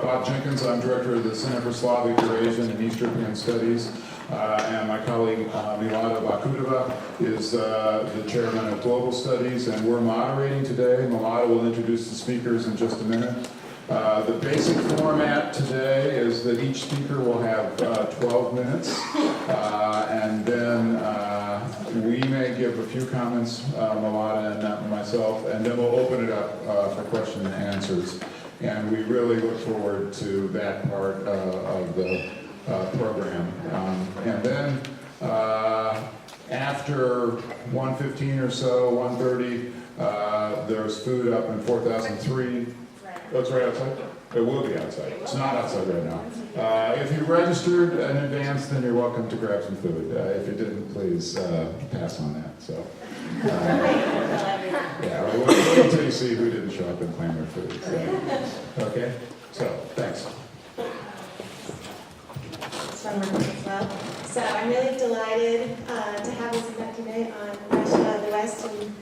Bob Jenkins. I'm director of the Center for Slavic, Eurasian, and East European Studies. And my colleague Milada Bakudova is the chairman of Global Studies, and we're moderating today. Milada will introduce the speakers in just a minute. The basic format today is that each speaker will have 12 minutes, and then we may give a few comments, Milada and myself, and then we'll open it up for question and answers. And we really look forward to that part of the program. And then after 1:15 or so, 1:30, there's food up in 4003. Oh, it's right outside? It will be outside. It's not outside right now. If you registered in advance, then you're welcome to grab some food. If you didn't, please pass on that. So, yeah, wait until you see who didn't show up and claim their food. So, okay? So, thanks. So I'm really delighted to have this event today on Russia, the West, and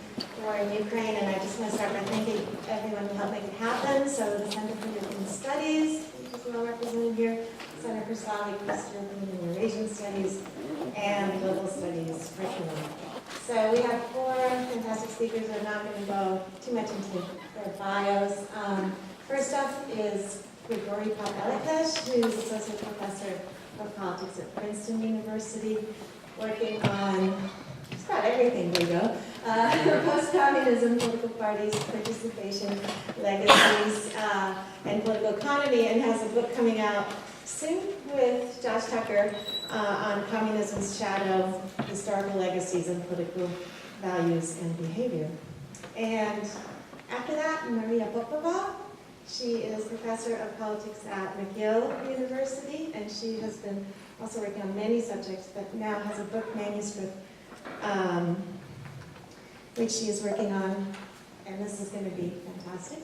war in Ukraine. And I just want to start by thanking everyone who helped make it happen. So the Center for European Studies, which is well represented here, Center for Slavic, East European, and Eurasian Studies, and Global Studies curriculum. So we have 4 fantastic speakers. I'm not going to go too much into their bios. First up is Grigore Pop-Eleches, who's Associate Professor of Politics at Princeton University, working on just about everything, Grigore. Post-communism, political parties, participation, legacies, and political economy, and has a book coming out soon with Josh Tucker on communism's shadow, historical legacies, and political values and behavior. And after that, Maria Popova. She is professor of politics at McGill University, and she has been also working on many subjects, but now has a book manuscript which she is working on, and this is going to be fantastic.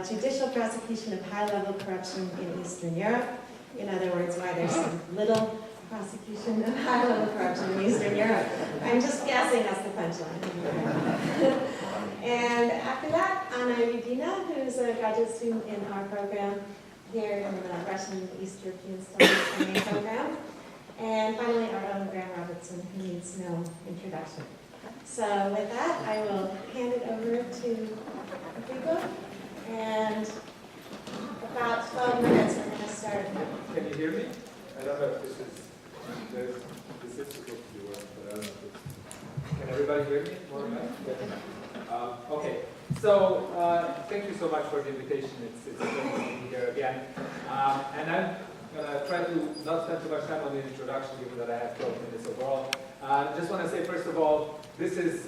Judicial prosecution of high-level corruption in Eastern Europe. In other words, why there's so little prosecution of high-level corruption in Eastern Europe. I'm just guessing that's the punchline. And after that, Anna Yudina, who's a graduate student in our program here in the Russian East European Studies MA program. And finally, our own Graeme Robertson, who needs no introduction. So with that, I will hand it over to Grigore. And about 12 minutes, we're going to start. Can you hear me? I don't know if this is supposed to be working, but I don't know if it's... Can everybody hear me? More or less? Okay. So thank you so much for the invitation. It's great to be here again. And I'm going to try to not spend too much time on the introduction, given that I have 12 minutes overall. Just want to say, first of all, this is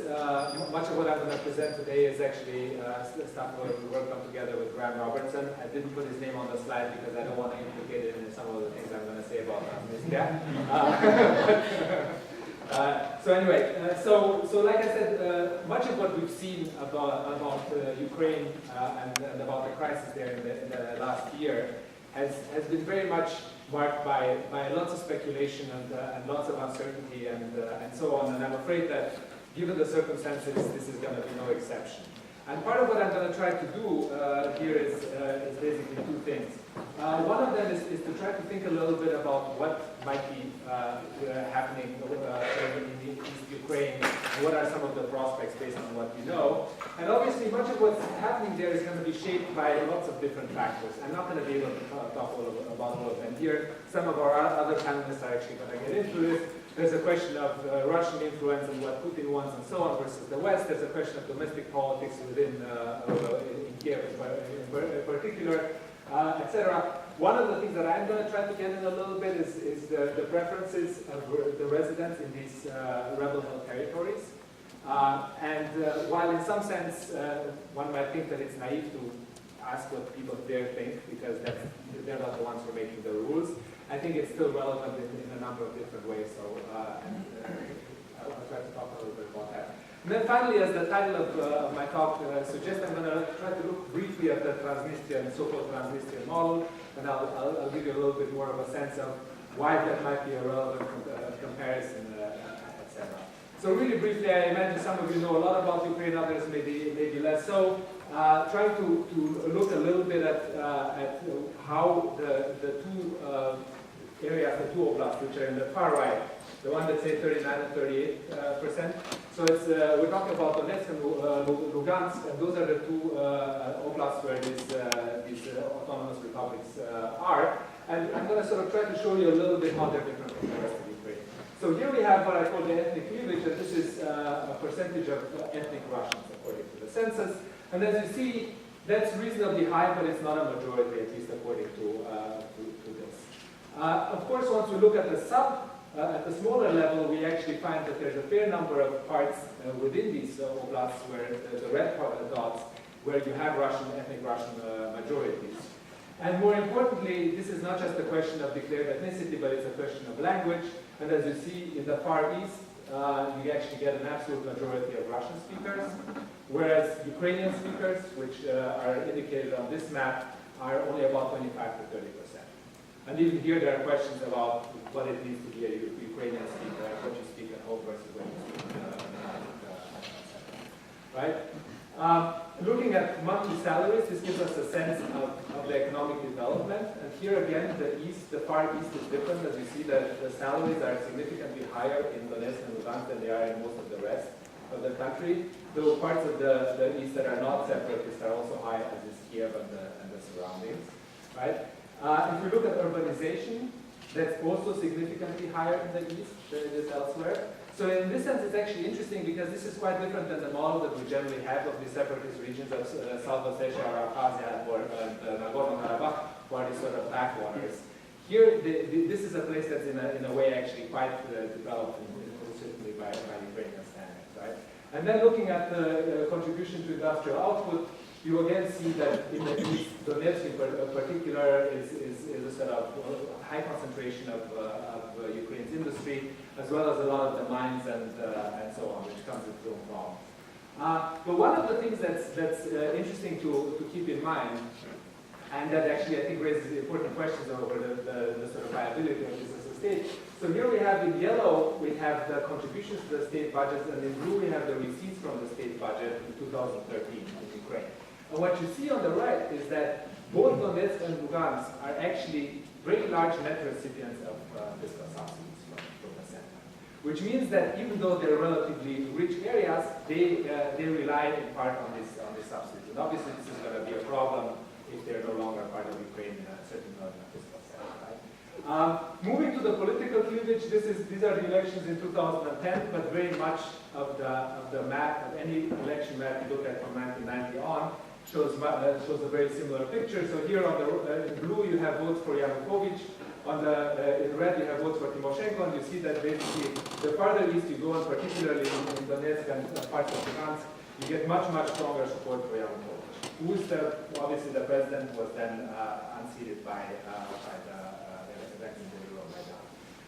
much of what I'm going to present today is actually stuff we worked on together with Graeme Robertson. I didn't put his name on the slide because I don't want to implicate it in some of the things I'm going to say about this guy. So anyway, so like I said, much of what we've seen about Ukraine and about the crisis there in the last year has been very much marked by lots of speculation and lots of uncertainty and so on. And I'm afraid that given the circumstances, this is going to be no exception. And part of what I'm going to try to do here is basically 2 things. One of them is to try to think a little bit about what might be happening in East Ukraine, and what are some of the prospects based on what we know. And obviously, much of what's happening there is going to be shaped by lots of different factors. I'm not going to be able to talk about all of them here. Some of our other panelists are actually going to get into this. There's a question of Russian influence and what Putin wants and so on versus the West. There's a question of domestic politics within in Kiev in particular, etc. One of the things that I'm going to try to get in a little bit is the preferences of the residents in these rebel-held territories. And while in some sense one might think that it's naive to ask what people there think because they're not the ones who are making the rules, I think it's still relevant in a number of different ways. So I'll try to talk a little bit about that. And then finally, as the title of my talk suggests, I'm going to try to look briefly at the Transnistrian, so-called Transnistrian model, and I'll give you a little bit more of a sense of why that might be a relevant comparison, etc. So really briefly, I imagine some of you know a lot about Ukraine, others maybe less so. Trying to look a little bit at how the two areas, the two oblasts, which are in the far right, the one that say 39 and 38%. So it's we're talking about Donetsk and Lugansk, and those are the two oblasts where these autonomous republics are. And I'm going to sort of try to show you a little bit how they're different from the rest of Ukraine. So here we have what I call the ethnic cleavage, and this is a percentage of ethnic Russians according to the census. And as you see, that's reasonably high, but it's not a majority, at least according to this. Of course, once we look at the at the smaller level, we actually find that there's a fair number of parts within these oblasts where the red dots, where you have ethnic Russian majorities. And more importantly, this is not just a question of declared ethnicity, but it's a question of language. And as you see in the far east, you actually get an absolute majority of Russian speakers, whereas Ukrainian speakers, which are indicated on this map, are only about 25 to 30%. And even here there are questions about what it means to be a Ukrainian speaker, what you speak at home versus when you speak right? Looking at monthly salaries, this gives us a sense of the economic development. And here again, the far east is different, as you see that the salaries are significantly higher in Donetsk and Lugansk than they are in most of the rest of the country. Though parts of the east that are not separatist are also high, as is Kiev and the surroundings, right? If we look at urbanization, that's also significantly higher in the east than it is elsewhere. So in this sense, it's actually interesting because this is quite different than the model that we generally have of the separatist regions of South Ossetia or Abkhazia or Nagorno-Karabakh, who are these sort of backwaters. Here, this is a place that's in a way actually quite developed, certainly by Ukrainian standards, right? And then looking at the contribution to industrial output, you again see that in the east, Donetsk in particular is a sort of high concentration of Ukraine's industry, as well as a lot of the mines and so on, which comes with its own problems. But one of the things that's interesting to keep in mind, and that actually I think raises important questions over the sort of viability of this as a state. So here we have in yellow, we have the contributions to the state budget, and in blue we have the receipts from the state budget in 2013 in Ukraine. And what you see on the right is that both Donetsk and Lugansk are actually very large net recipients of fiscal subsidies from the center. Which means that even though they're relatively rich areas, they rely in part on these subsidies. And obviously this is going to be a problem if they're no longer part of Ukraine in a certain fiscal sense. Right? Moving to the political cleavage, these are the elections in 2010, but very much of the map, of any election map you look at from 1990 on, shows a very similar picture. So here on in blue you have votes for Yanukovych, in red you have votes for Tymoshenko, and you see that basically the farther east you go, and particularly in Donetsk and parts of Lugansk, you get much stronger support for Yanukovych, who is obviously the president was then unseated by the events in the Euromaidan.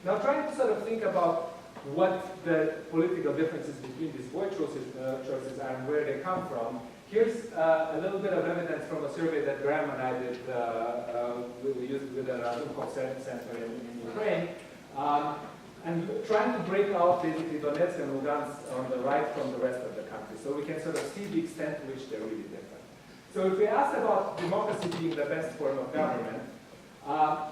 Now trying to sort of think about what the political differences between these voice choices are and where they come from. Here's a little bit of evidence from a survey that Graeme and I did, we used with the UNC-CH Center in Ukraine, and trying to break out basically Donetsk and Lugansk on the right from the rest of the country, so we can sort of see the extent to which they're really different. So if we ask about democracy being the best form of government,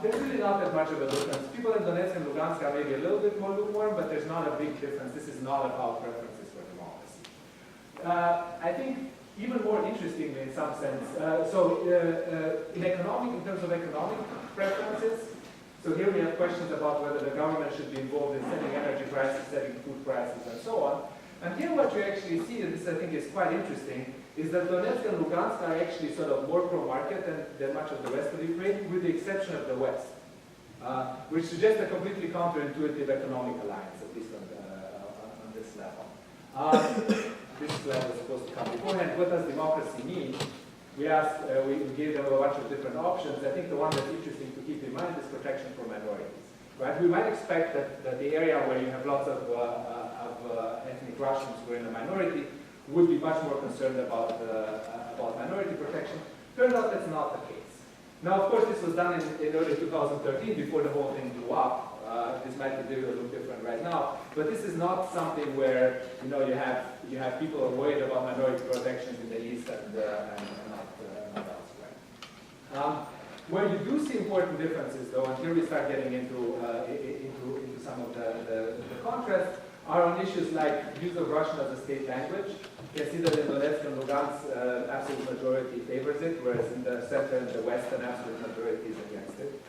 there's really not that much of a difference. People in Donetsk and Lugansk are maybe a little bit more lukewarm, but there's not a big difference. This is not about preferences for democracy. I think even more interestingly in some sense, in terms of economic preferences, so here we have questions about whether the government should be involved in setting energy prices, setting food prices, and so on. And here what you actually see, and this I think is quite interesting, is that Donetsk and Lugansk are actually sort of more pro-market than much of the rest of Ukraine, with the exception of the West, which suggests a completely counterintuitive economic alliance, at least on this level. This slide was supposed to come beforehand. What does democracy mean? We gave them a bunch of different options. I think the one that's interesting to keep in mind is protection for minorities. Right? We might expect that the area where you have lots of ethnic Russians who are in a minority would be much more concerned about minority protection. Turns out that's not the case. Now, of course, this was done in early 2013, before the whole thing blew up, This might be a little different right now, but this is not something where you have people who are worried about minority protections in the East and not elsewhere. Where you do see important differences, though, and here we start getting into some of the contrasts, are on issues like use of Russian as a state language. You can see that in Donetsk and Lugansk, absolute majority favors it, whereas in the center and the west, an absolute majority is against it.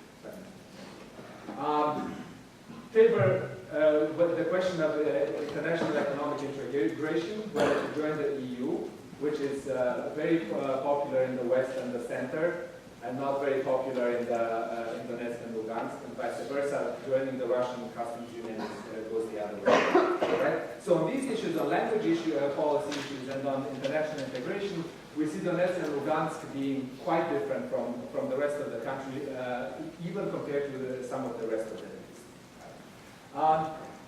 But the question of international economic integration, whether to join the EU, which is very popular in the west and the center, and not very popular in Donetsk and Lugansk, and vice versa. Joining the Russian customs union goes the other way. Right? So on these issues, on language policy issues, and on international integration, we see Donetsk and Lugansk being quite different from the rest of the country, even compared to some of the rest of the East.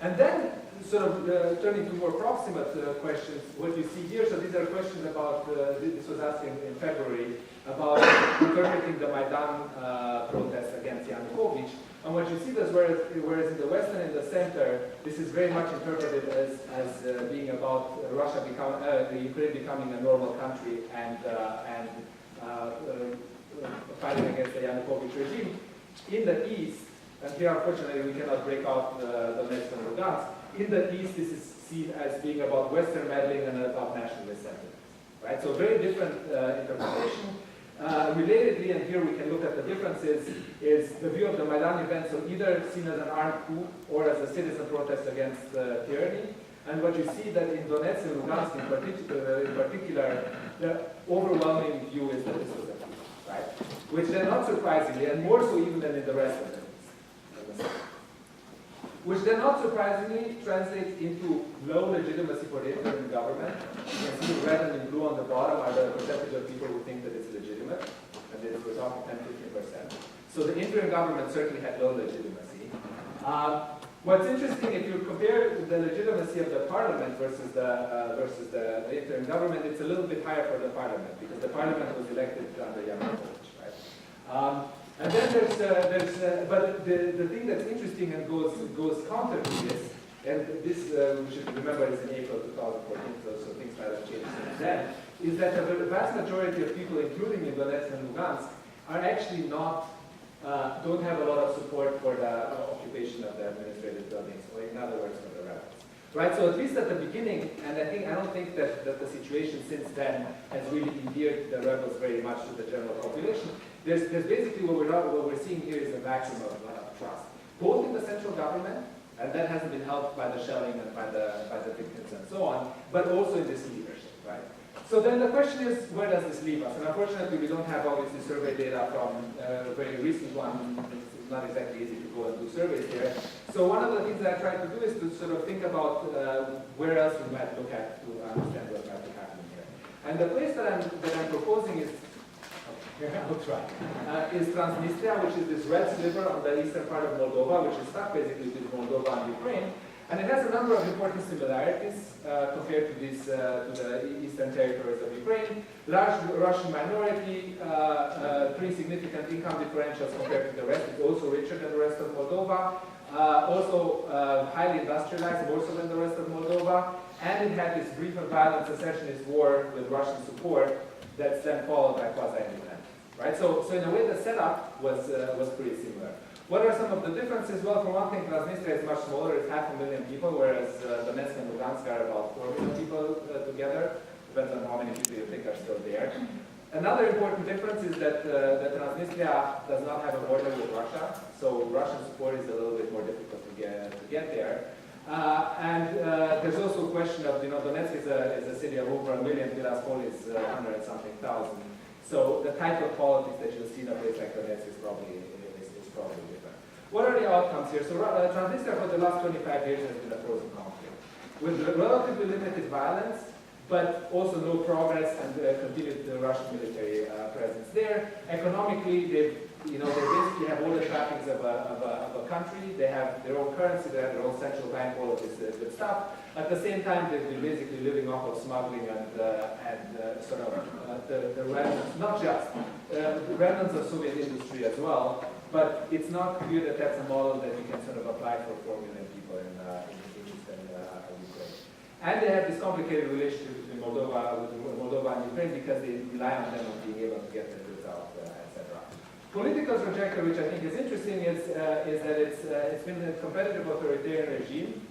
And then, sort of turning to more proximate questions, what you see here, so these are questions about, this was asked in February, about interpreting the Maidan protests against Yanukovych. And what you see is whereas in the West and in the center, this is very much interpreted as being about the Ukraine becoming a normal country and fighting against the Yanukovych regime. In the East, and here unfortunately we cannot break out Donetsk and Lugansk, in the East this is seen as being about Western meddling and about nationalist sentiments. Right? So very different interpretation. Relatedly, and here we can look at the differences, is the view of the Maidan event, so either seen as an armed coup or as a citizen protest against tyranny. And what you see that in Donetsk and Lugansk in particular, the overwhelming view is that this was a coup, right? Which then, not surprisingly, and more so even than in the rest of the East, which then not surprisingly translates into low legitimacy for the interim government. You can see red and in blue on the bottom are the percentage of people who think that it's legitimate, and this we're talking 10-15%. So the interim government certainly had low legitimacy. What's interesting, if you compare the legitimacy of the parliament versus the interim government, it's a little bit higher for the parliament, because the parliament was elected under Yanukovych, right? And then but the thing that's interesting and goes counter to this, and this we should remember is in April 2014, so things might have changed since then, is that the vast majority of people, including in Donetsk and Lugansk, are actually don't have a lot of support for the occupation of the administrative buildings, or in other words, for the rebels. Right, so at least at the beginning, and I don't think that the situation since then has really endeared the rebels very much to the general population. There's basically what we're seeing here is a vacuum of trust, both in the central government, and that hasn't been helped by the shelling and by the victims and so on, but also in this leadership, right? So then the question is, where does this leave us? And unfortunately, we don't have obviously survey data from a very recent one. It's not exactly easy to go and do surveys here. So one of the things that I try to do is to sort of think about where else we might look at to understand what might be happening here. And the place that I'm proposing is, I'll try, is Transnistria, which is this red sliver on the eastern part of Moldova, which is stuck basically with Moldova and Ukraine. And it has a number of important similarities compared to the eastern territories of Ukraine. Large Russian minority, pretty significant income differentials compared to the rest. It's also richer than the rest of Moldova. Also highly industrialized, more so than the rest of Moldova. And it had this brief and violent secessionist war with Russian support that's then followed by quasi-independence. Right? So in a way, the setup was pretty similar. What are some of the differences? Well, for one thing, Transnistria is much smaller. It's 500,000 people, whereas Donetsk and Lugansk are about 4 million people together. Depends on how many people you think are still there. Another important difference is that Transnistria does not have a border with Russia, so Russian support is a little bit more difficult to get there. And there's also a question of, Donetsk is a city of over 1 million, Tiraspol is 100-something thousand. So the type of politics that you'll see in a place like Donetsk is probably different. What are the outcomes here? So Transnistria for the last 25 years has been a frozen conflict with relatively limited violence, but also no progress and continued Russian military presence there. Economically, they basically have all the trappings of a country. They have their own currency, they have their own central bank, all of this good stuff. At the same time, they've been basically living off of smuggling and sort of the remnants, not just the remnants of Soviet industry as well, but it's not clear that that's a model that we can sort of apply for 4 million people in Eastern Ukraine. And they have this complicated relationship between Moldova and Ukraine because they rely on them on being able to get the goods out, etc. Political trajectory, which I think is interesting, is that it's been a competitive authoritarian regime.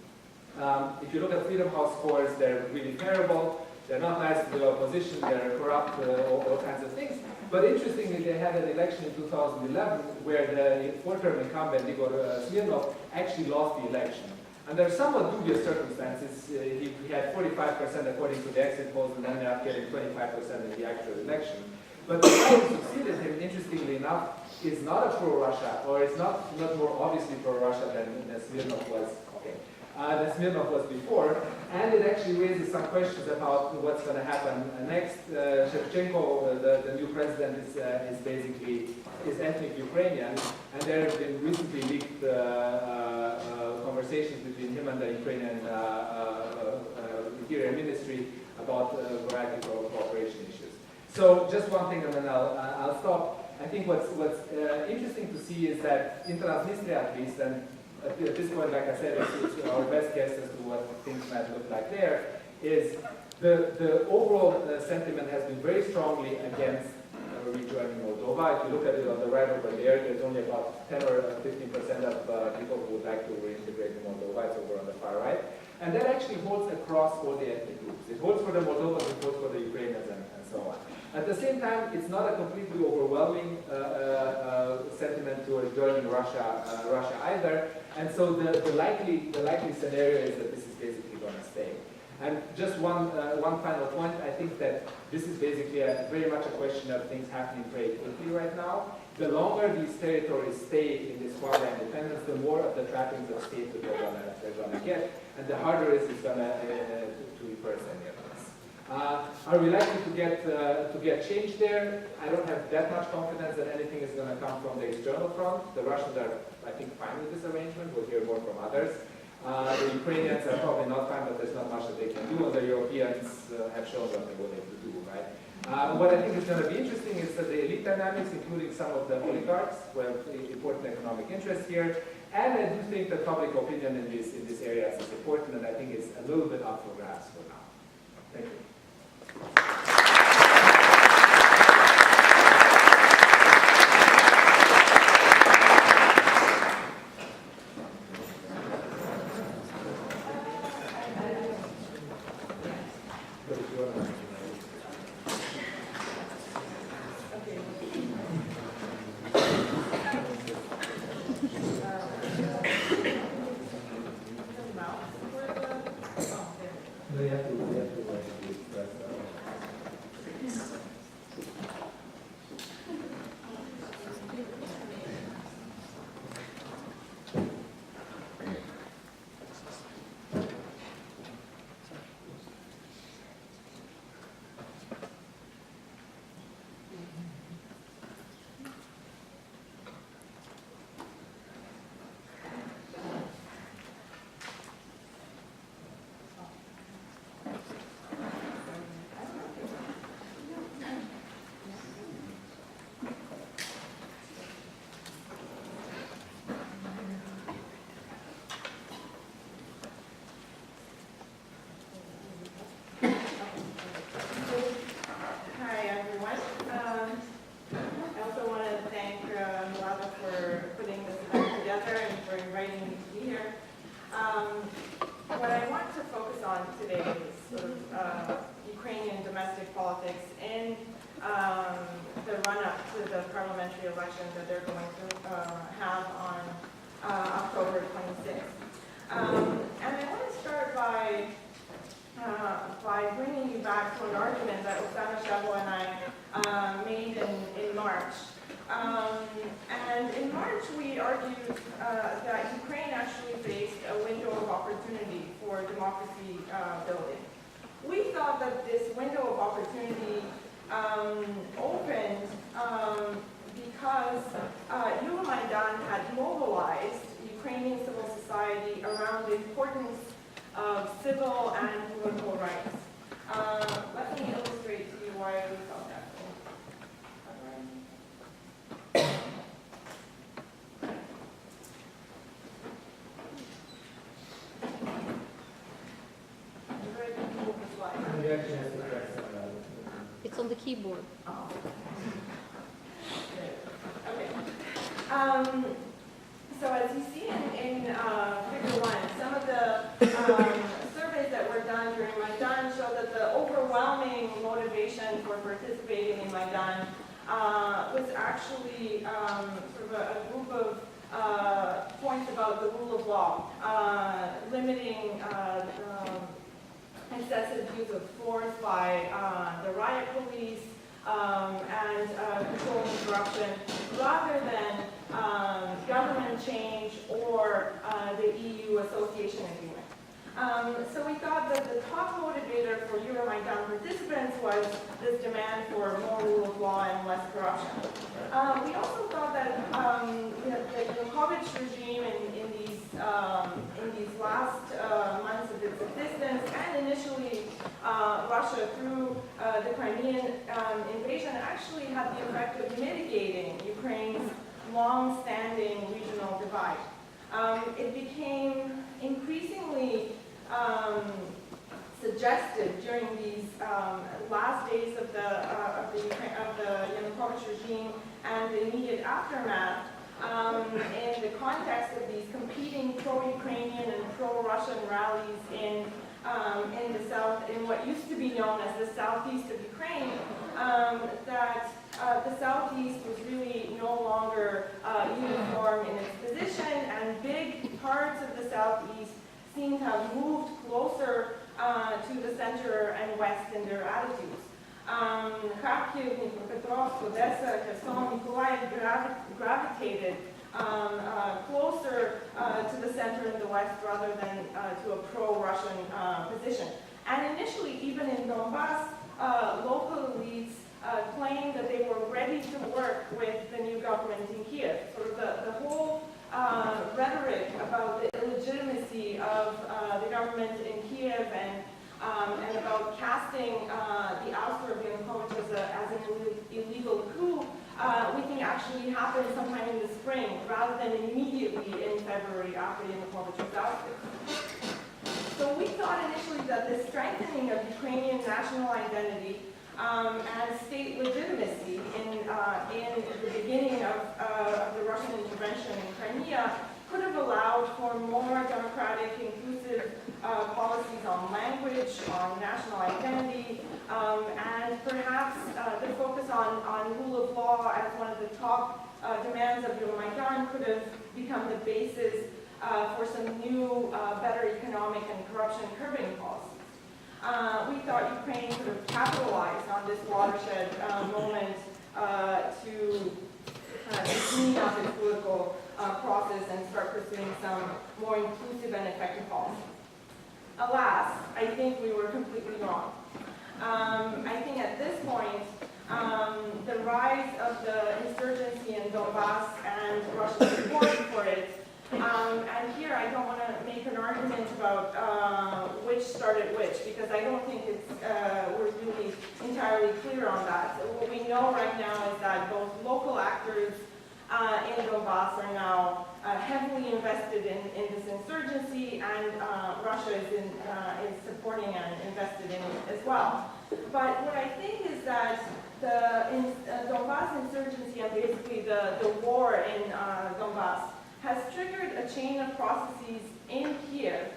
If you look at Freedom House scores, they're really terrible. They're not nice to the opposition. They're corrupt, all kinds of things. But interestingly, they had an election in 2011 where the four-term incumbent, Grigore Smirnov, actually lost the election. Under somewhat dubious circumstances, he had 45% according to the exit polls, and then ended up getting 25% in the actual election. But the guy who succeeded him, interestingly enough, is not a pro-Russia, or is not more obviously pro-Russia than Smirnov was. Than Smirnov was before, and it actually raises some questions about what's going to happen next. Shevchenko, the new president, is basically ethnic Ukrainian, and there have been recently leaked conversations between him and the Ukrainian Interior Ministry about a variety of cooperation issues. So just one thing, and then I'll stop. I think what's interesting to see is that in Transnistria, at least, and at this point, like I said, it's our best guess as to what things might look like there, is the overall sentiment has been very strongly against rejoining Moldova. If you look at it on the right over there's only about 10 or 15% of people who would like to reintegrate in Moldova. It's over on the far right. And that actually holds across all the ethnic groups. It holds for the Moldovans, it holds for the Ukrainians, and so on. At the same time, it's not a completely overwhelming sentiment towards joining Russia either. And so the likely scenario is that this is basically going to stay. And just one final point, I think that this is basically very much a question of things happening very quickly right now. The longer these territories stay in this quasi-independence, the more of the trappings of state that they're going to get, and the harder it's going to reverse any of this. Are we likely to get change there? I don't have that much confidence that anything is going to come from the external front. The Russians are, I think, fine with this arrangement. We'll hear more from others. The Ukrainians are probably not fine, but there's not much that they can do, and the Europeans have shown what they wanted to do, right? What I think is going to be interesting is that the elite dynamics, including some of the oligarchs, who have important economic interests here, and I do think that public opinion in this area is important, and I think it's a little bit up for grabs for now. Thank you. What I want to focus on today is sort of Ukrainian domestic politics in the run-up to the parliamentary elections that they're going to have on October 26th. And I want to start by bringing you back to an argument that Oksana Shavo and I made in March. And in March, we argued that Ukraine actually faced a window of opportunity for democracy building. We thought that this window of opportunity opened because Euromaidan had mobilized Ukrainian civil society around the importance of civil and political rights. Let me illustrate to you why we thought that. It's on the keyboard. Oh. Okay. So as you see in figure 1, some of the surveys that were done during Maidan show that the overwhelming motivation for participating in Maidan was actually sort of a group of points about the rule of law, limiting excessive use of force by the riot police, and controlling corruption, rather than government change or the EU association agreement. So we thought that the top motivator for Euromaidan participants was this demand for more rule of law and less corruption. We also thought that the Yanukovych regime in these last months of its existence, and initially Russia through the Crimean invasion, actually had the effect of mitigating Ukraine's long-standing regional divide. It became increasingly suggested during these last days of the Yanukovych regime and the immediate aftermath, in the context of these competing pro-Ukrainian and pro-Russian rallies in the south, in what used to be known as the southeast of Ukraine, that the southeast was really no longer uniform in its position, and big parts of the southeast seem to have moved closer to the center and west in their attitudes. Kharkiv, Dnipropetrovsk, Odessa, Kherson, Mykolaiv gravitated closer to the center and the west rather than to a pro-Russian position. And initially, even in Donbass, local elites claimed that they were ready to work with the new government in Kiev. Sort of the whole rhetoric about the illegitimacy of the government in Kiev and about casting the ouster of Yanukovych as an illegal coup, we think actually happened sometime in the spring rather than immediately in February after Yanukovych was ousted. So we thought initially that the strengthening of Ukrainian national identity and state legitimacy in the beginning of the Russian intervention in Crimea could have allowed for more democratic, inclusive policies on language, on national identity, and perhaps the focus on rule of law as one of the top demands of Euromaidan could have become the basis for some new, better economic and corruption curbing policies. We thought Ukraine could have capitalized on this watershed moment to clean up its political process and start pursuing some more inclusive and effective policies. Alas, I think we were completely wrong. I think at this point, the rise of the insurgency in Donbass and Russian support for it, and here I don't want to make an argument about which started which, because I don't think we're really entirely clear on that. So what we know right now is that both local actors in Donbass are now heavily invested in this insurgency, and Russia is supporting and invested in it as well. But what I think is that the Donbass insurgency and basically the war in Donbass has triggered a chain of processes in Kiev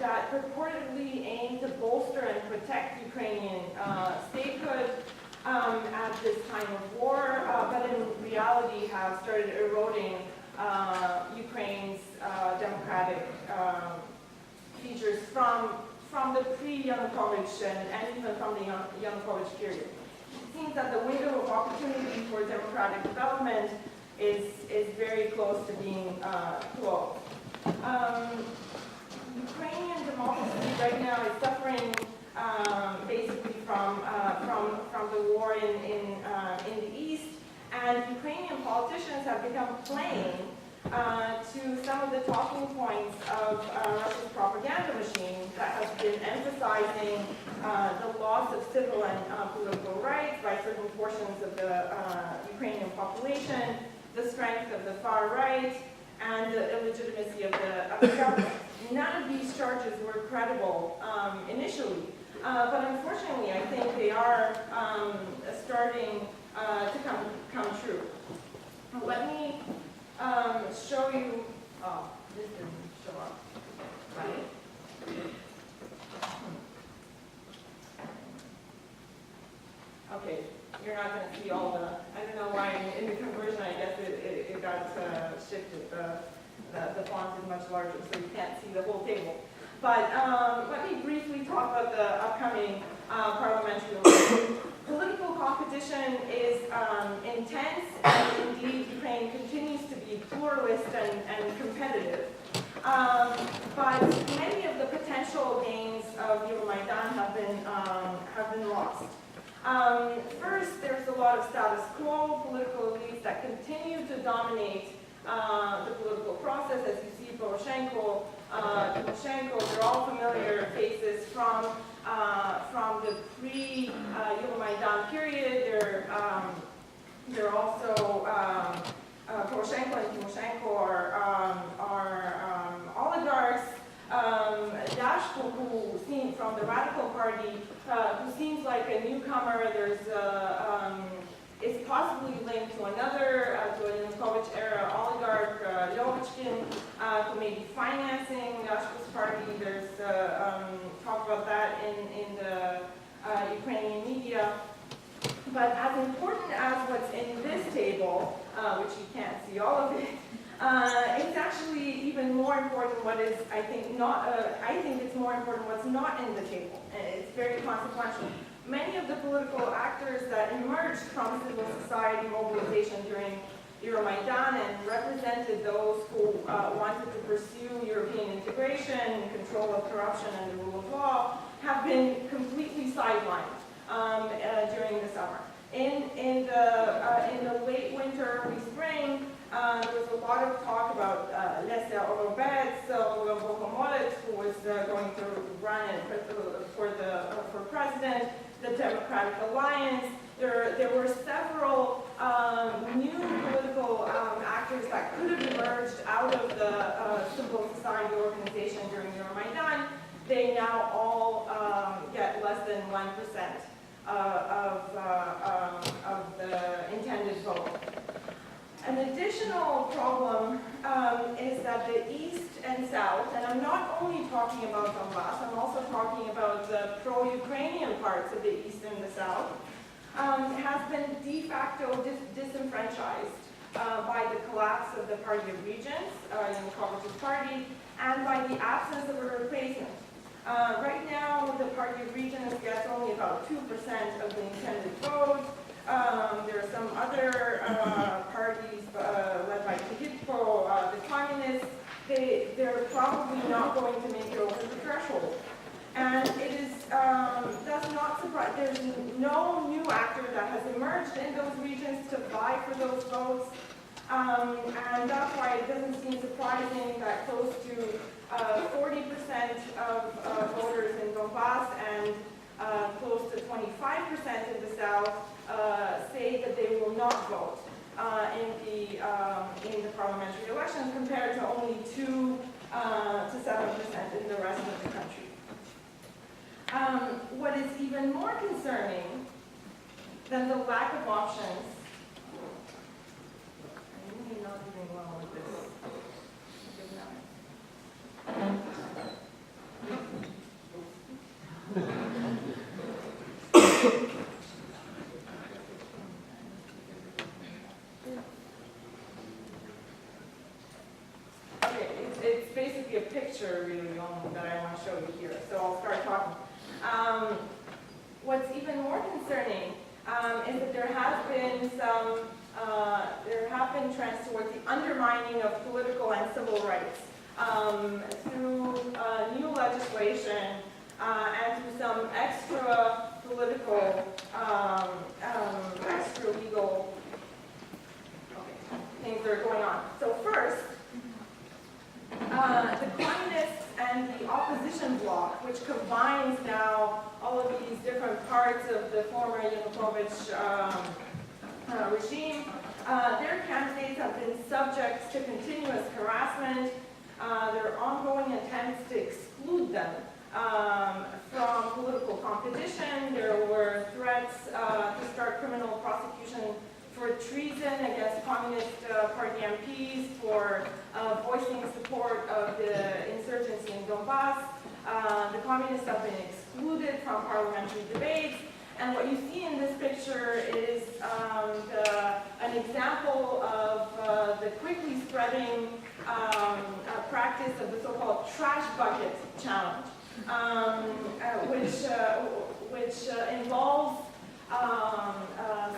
that purportedly aim to bolster and protect Ukrainian statehood at this time of war, but in reality have started eroding Ukraine's democratic features from the pre-Yanukovych and even from the Yanukovych period. It seems that the window of opportunity for democratic development is very close to being closed. Ukrainian democracy right now is suffering basically from the war in the east, and Ukrainian politicians have become plain to some of the talking points of Russia's propaganda machine that has been emphasizing the loss of civil and political rights by certain portions of the Ukrainian population, the strength of the far right, and the illegitimacy of the government. None of these charges were credible initially, But unfortunately, I think they are starting to come true. Let me show you. Oh, this didn't show up, right? Okay, you're not going to see all the. I don't know why in the conversion. I guess it got shifted. The font is much larger, so you can't see the whole table. But let me briefly talk about the upcoming parliamentary elections. Political competition is intense, and indeed Ukraine continues to be pluralist and competitive. But many of the potential gains of Euromaidan have been lost. First, there's a lot of status quo political elites that continue to dominate the political process. As you see, Poroshenko, Timoshenko, they're all familiar faces from the pre-Euromaidan period. They're also Poroshenko and Timoshenko are oligarchs. Dashko, who seems from the Radical Party, who seems like a newcomer, is possibly linked to another, to a Yanukovych era oligarch, Lyovichkin, who may be financing Dashko's party. There's talk about that in the Ukrainian media. But as important as what's in this table, which you can't see all of it, it's actually even more important what is, I think it's more important what's not in the table. And it's very consequential. Many of the political actors that emerged from civil society mobilization during Euromaidan and represented those who wanted to pursue European integration, control of corruption and the rule of law, have been completely sidelined during the summer. In the late winter, early spring, there was a lot of talk about Robertson, who was going to run for president, the Democratic Alliance. There were several new political actors that could have emerged out of the civil society organization during Euromaidan. They now all get less than 1% of the intended vote. An additional problem is that the East and South, and I'm not only talking about Donbass, I'm also talking about the pro-Ukrainian parts of the East and the South, has been de facto disenfranchised by the collapse of the Party of Regents, Yanukovych's party, and by the absence of a replacement. Right now, the Party of Regents gets only about 2% of the intended vote. There are some other parties led by Grigore, the communists. They're probably not going to make it over the threshold. And it is does not surprise. There's no new actor that has emerged in those regions to vie for those votes. And that's why it doesn't seem surprising that close to 40% of voters in Donbass and close to 25% in the South say that they will not vote in the parliamentary elections, compared to only 2 to 7% in the rest of the country. What is even more concerning than the lack of options, I'm really not doing well with this. Okay, it's basically a picture really only that I want to show you here, so I'll start talking. What's even more concerning is that there have been trends towards the undermining of political and civil rights through new legislation and through some extra political, extra legal things that are going on. So first, the communists and the opposition bloc, which combines now all of these different parts of the former Yanukovych regime, their candidates have been subject to continuous harassment. There are ongoing attempts to exclude them from political competition. There were threats to start criminal prosecution for treason against Communist Party MPs for voicing support of the insurgency in Donbass. The communists have been excluded from parliamentary debates. And what you see in this picture is an example of the quickly spreading practice of the so-called trash bucket challenge, which involves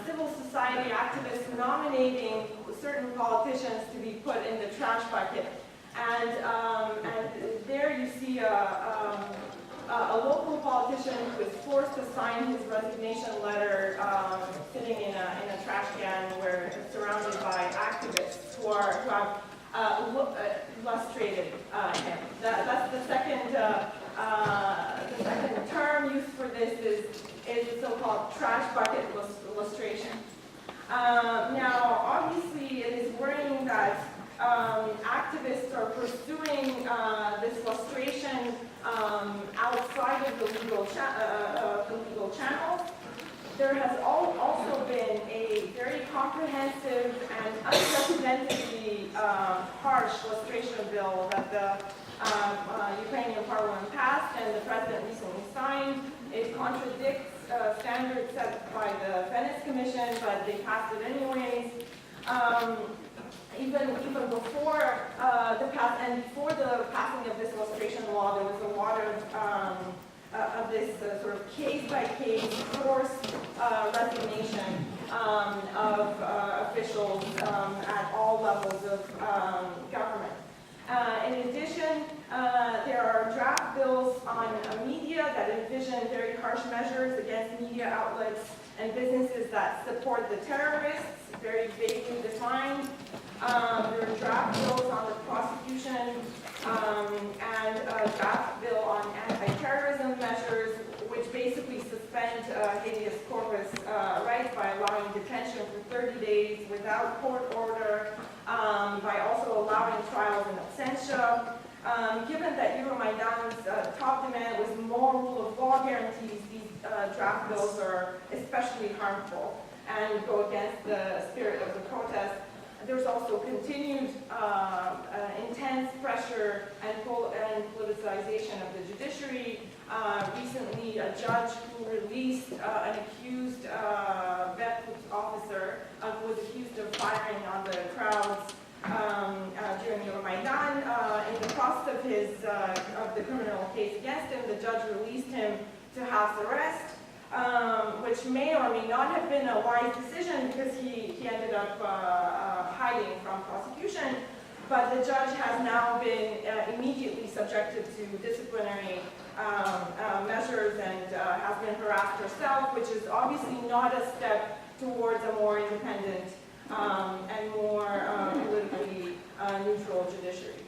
civil society activists nominating certain politicians to be put in the trash bucket. And there you see a local politician who is forced to sign his resignation letter sitting in a trash can where surrounded by activists who have illustrated him. That's the second term used for this is the so-called trash bucket illustration. Now, obviously, it is worrying that activists are pursuing this illustration outside of the legal channels. There has also been a very comprehensive and unprecedentedly harsh illustration bill that the Ukrainian parliament passed and the president recently signed. It contradicts standards set by the Venice Commission, but they passed it anyways. Even before before the passing of this illustration law, there was a lot of this sort of case-by-case forced resignation of officials at all levels of government. In addition, there are draft bills on media that envision very harsh measures against media outlets and businesses that support the terrorists, very vaguely defined. There are draft bills on the prosecution and a draft bill on anti-terrorism measures, which basically suspend habeas corpus rights by allowing detention for 30 days without court order, by also allowing trials in absentia. Given that Euromaidan's top demand was more rule of law guarantees, these draft bills are especially harmful and go against the spirit of the protest. There's also continued intense pressure and politicization of the judiciary. Recently, a judge who released an accused officer who was accused of firing on the crowds during Euromaidan. In the process of the criminal case against him, the judge released him to house arrest, which may or may not have been a wise decision because he ended up hiding from prosecution. But the judge has now been immediately subjected to disciplinary measures and has been harassed herself, which is obviously not a step towards a more independent and more politically neutral judiciary.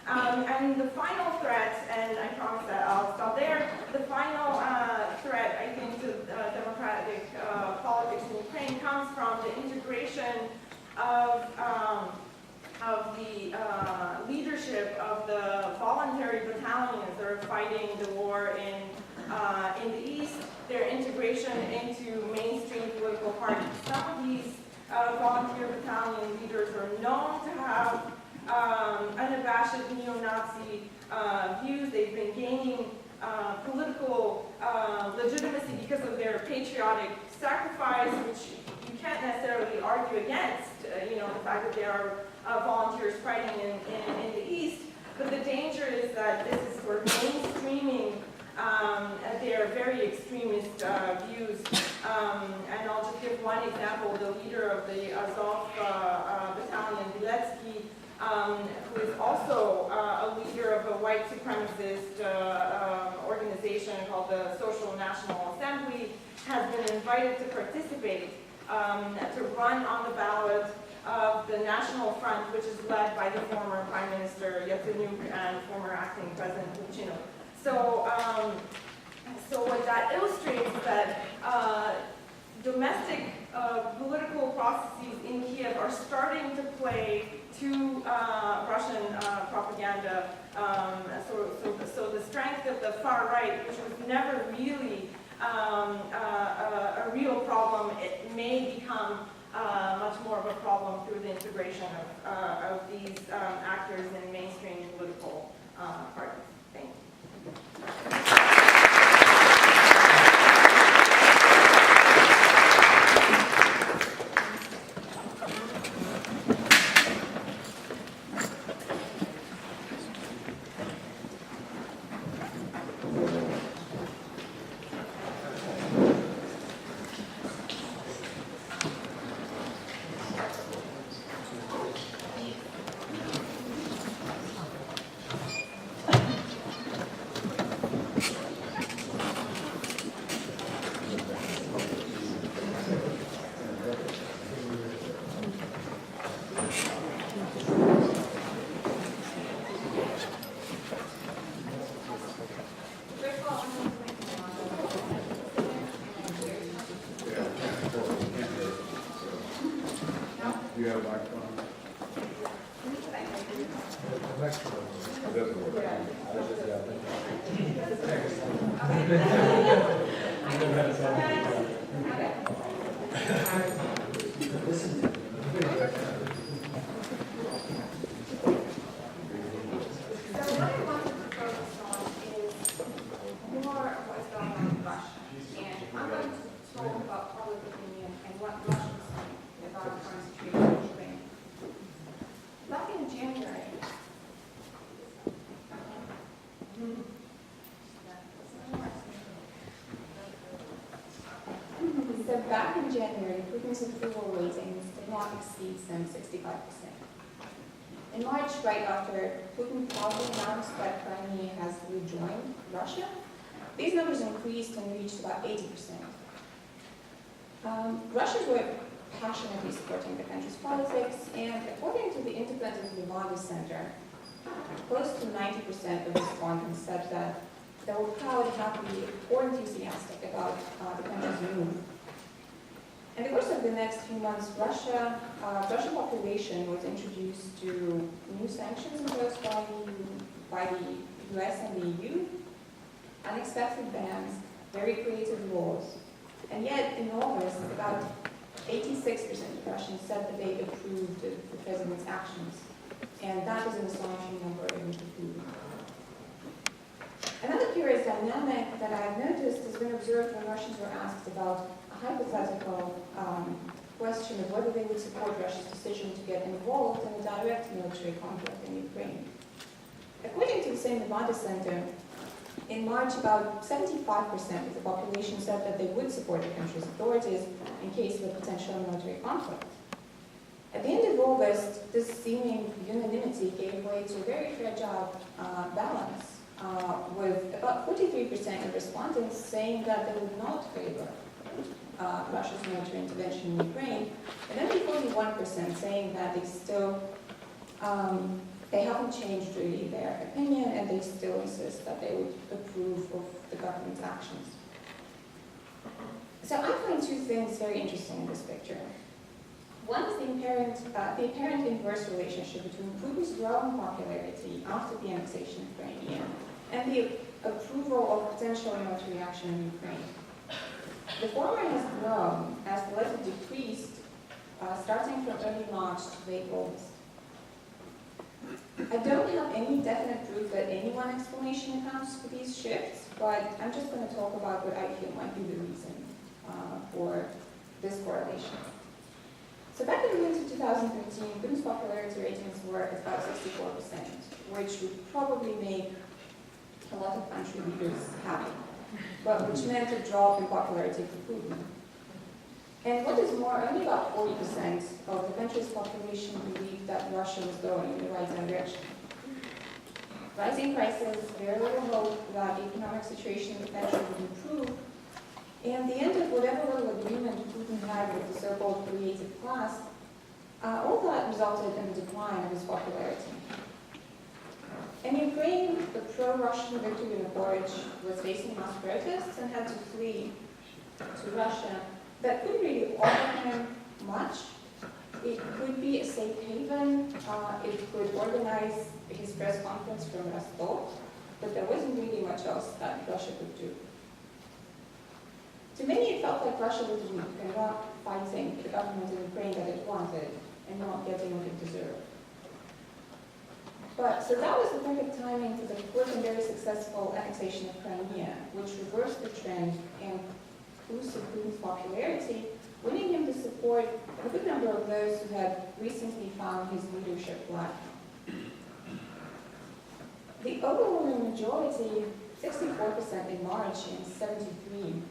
And the final threat, and I promise that I'll stop there, the final threat, I think, to democratic politics in Ukraine comes from the integration of the leadership of the voluntary battalions that are fighting the war in the East, their integration into mainstream political parties. Some of these volunteer battalion leaders are known to have unabashed neo-Nazi views. They've been gaining political legitimacy because of their patriotic sacrifice, which you can't necessarily argue against, the fact that they are volunteers fighting in the East. But the danger is that this is sort of mainstreaming their very extremist views. And I'll just give one example. The leader of the Azov battalion, Pop-Eleches, who is also a leader of a white supremacist organization called the Social National Assembly, has been invited to participate, to run on the ballot of the National Front, which is led by the former Prime Minister Yatsenyuk and former acting President Kuchino. So what that illustrates is that domestic political processes in Kiev are starting to play to Russian propaganda. So the strength of with the far right, which was never really a real problem, it may become much more of a problem through the integration of these actors in mainstream political parties. Thank you. You have a microphone? It doesn't work. So back in January, Putin's approval ratings did not exceed some 65%. In March, right after Putin proudly announced that Crimea has rejoined Russia, these numbers increased and reached about 80%. Russians were passionately supporting the country's politics, and according to the Independent Levada Center, close to 90% of respondents said that they were proud, happy, or enthusiastic about the country's move. In the course of the next few months, Russian population was introduced to new sanctions imposed by the US and the EU, unexpected bans, very creative laws. And yet, in August, about 86% of Russians said that they approved the president's actions. And that is an astonishing number even for Putin. Another curious dynamic that I've noticed has been observed when Russians were asked about a hypothetical question of whether they would support Russia's decision to get involved in a direct military conflict in Ukraine. According to the same Levada Center, in March, about 75% of the population said that they would support the country's authorities in case of a potential military conflict. At the end of August, this seeming unanimity gave way to a very fragile balance, with about 43% of respondents saying that they would not favor Russia's military intervention in Ukraine, and only 41% saying that they still, they haven't changed really their opinion, and they still insist that they would approve of the government's actions. So I find two things very interesting in this picture. One is the apparent inverse relationship between Putin's growing popularity after the annexation of Crimea and the approval of potential military action in Ukraine. The former has grown as the latter decreased, starting from early March to late August. I don't have any definite proof that any one explanation accounts for these shifts, but I'm just going to talk about what I feel might be the reason for this correlation. So back in the winter 2013, Putin's popularity ratings were at about 64%, which would probably make a lot of country leaders happy, but which meant a drop in popularity for Putin. And what is more, only about 40% of the country's population believed that Russia was going in the right direction. Rising prices, very little hope that the economic situation in the country would improve, and the end of whatever little agreement Putin had with the so-called creative class, all that resulted in a decline of his popularity. In Ukraine, the pro-Russian Viktor Yanukovych was facing mass protests and had to flee to Russia. That couldn't really offer him much. It could be a safe haven. It could organize his press conference from Rostov. but there wasn't really much else that Russia could do. To many, it felt like Russia was weak and not fighting the government in Ukraine that it wanted and not getting what it deserved. So that was the perfect timing for the quick and very successful annexation of Crimea, which reversed the trend and boosted Putin's popularity, winning him the support of a good number of those who had recently found his leadership lacking. The overwhelming majority, 64% in March and 73%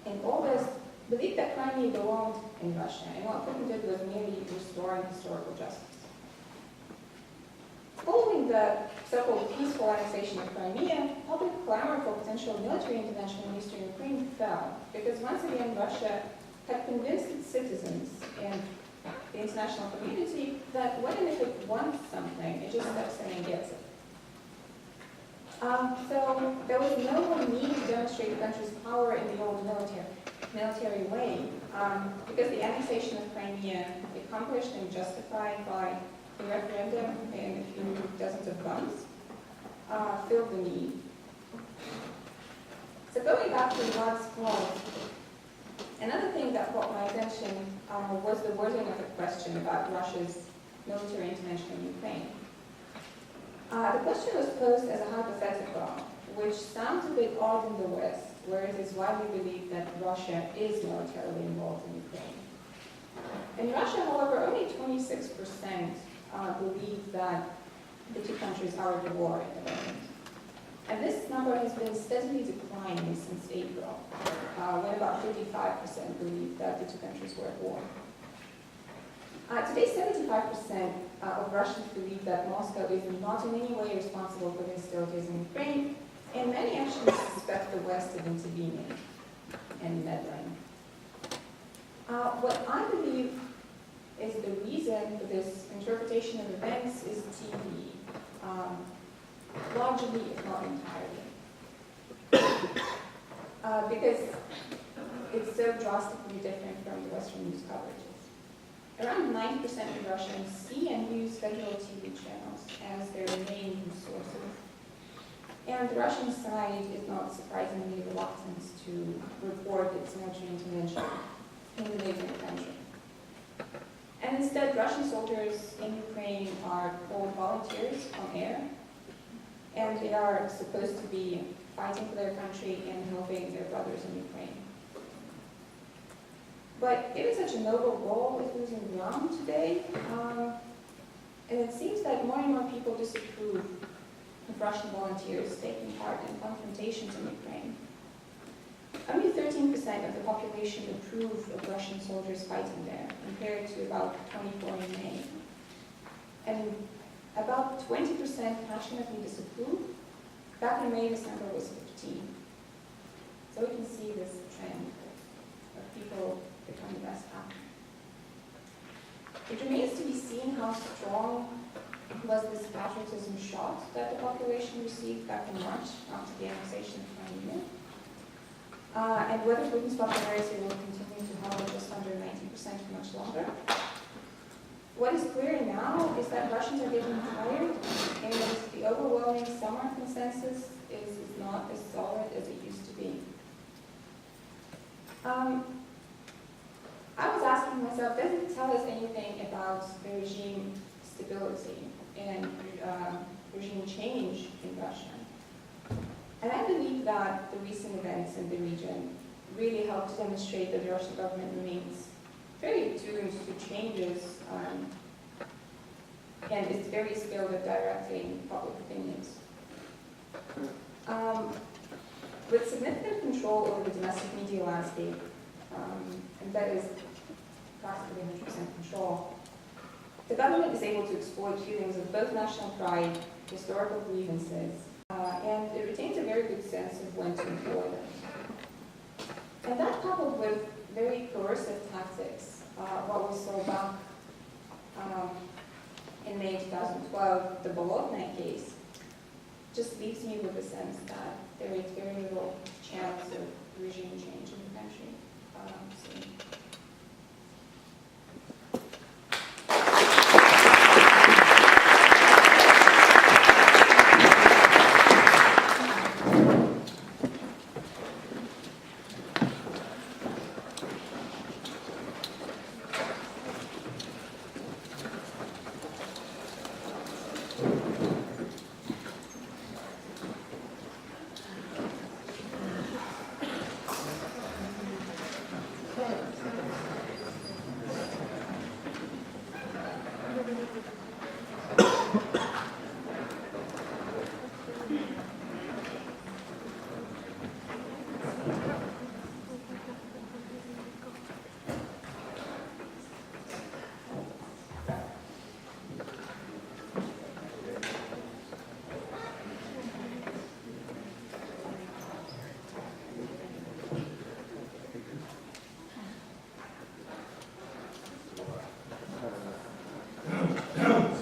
in August, believed that Crimea belonged in Russia, and what Putin did was merely restoring historical justice. Following the so-called peaceful annexation of Crimea, public clamor for potential military intervention in eastern Ukraine fell, because once again Russia had convinced its citizens and the international community that when and if it wants something, it just steps in and gets it. So there was no more need to demonstrate the country's power in the old military way, because the annexation of Crimea, accomplished and justified by the referendum and a few dozens of guns, filled the need. So going back to the last slide, another thing that caught my attention was the wording of the question about Russia's military intervention in Ukraine. The question was posed as a hypothetical, which sounds a bit odd in the West, where it is widely believed that Russia is militarily involved in Ukraine. In Russia, however, only 26% believe that the two countries are at war at the moment. And this number has been steadily declining since April, when about 55% believe that the two countries were at war. Today, 75% of Russians believe that Moscow is not in any way responsible for the hostilities in Ukraine, and many actually suspect the West of intervening and meddling. What I believe is the reason for this interpretation of events is TV, largely, if not entirely. Because it's so drastically different from the Western news coverages. Around 90% of Russians see and use federal TV channels as their main news sources. And the Russian side is not surprisingly reluctant to report its military intervention in the neighboring country. And instead, Russian soldiers in Ukraine are called volunteers on air, and they are supposed to be fighting for their country and helping their brothers in Ukraine. But given such a noble goal is losing ground today, and it seems that more and more people disapprove of Russian volunteers taking part in confrontations in Ukraine. Only 13% of the population approve of Russian soldiers fighting there, compared to about 24% in May. And about 20% passionately disapprove. Back in May, this number was 15%. So we can see this trend of people becoming less happy. It remains to be seen how strong was this patriotism shot that the population received back in March after the annexation of Crimea, and whether Putin's popularity will continue to hover just under 90% for much longer. What is clear now is that Russians are getting tired, and the overwhelming summer consensus is not as solid as it used to be. I was asking myself, does it tell us anything about the regime stability and regime change in Russia? And I believe that the recent events in the region really helped to demonstrate that the Russian government remains very attuned to changes and is very skilled at directing public opinions. With significant control over the domestic media landscape, and that is practically 100% control, the government is able to exploit feelings of both national pride, historical grievances, and it retains a very good sense of when to employ them. And that, coupled with very coercive tactics, what we saw back in May 2012, the Bolotnaya case, just leaves me with the sense that there is very little chance of regime change in the country soon.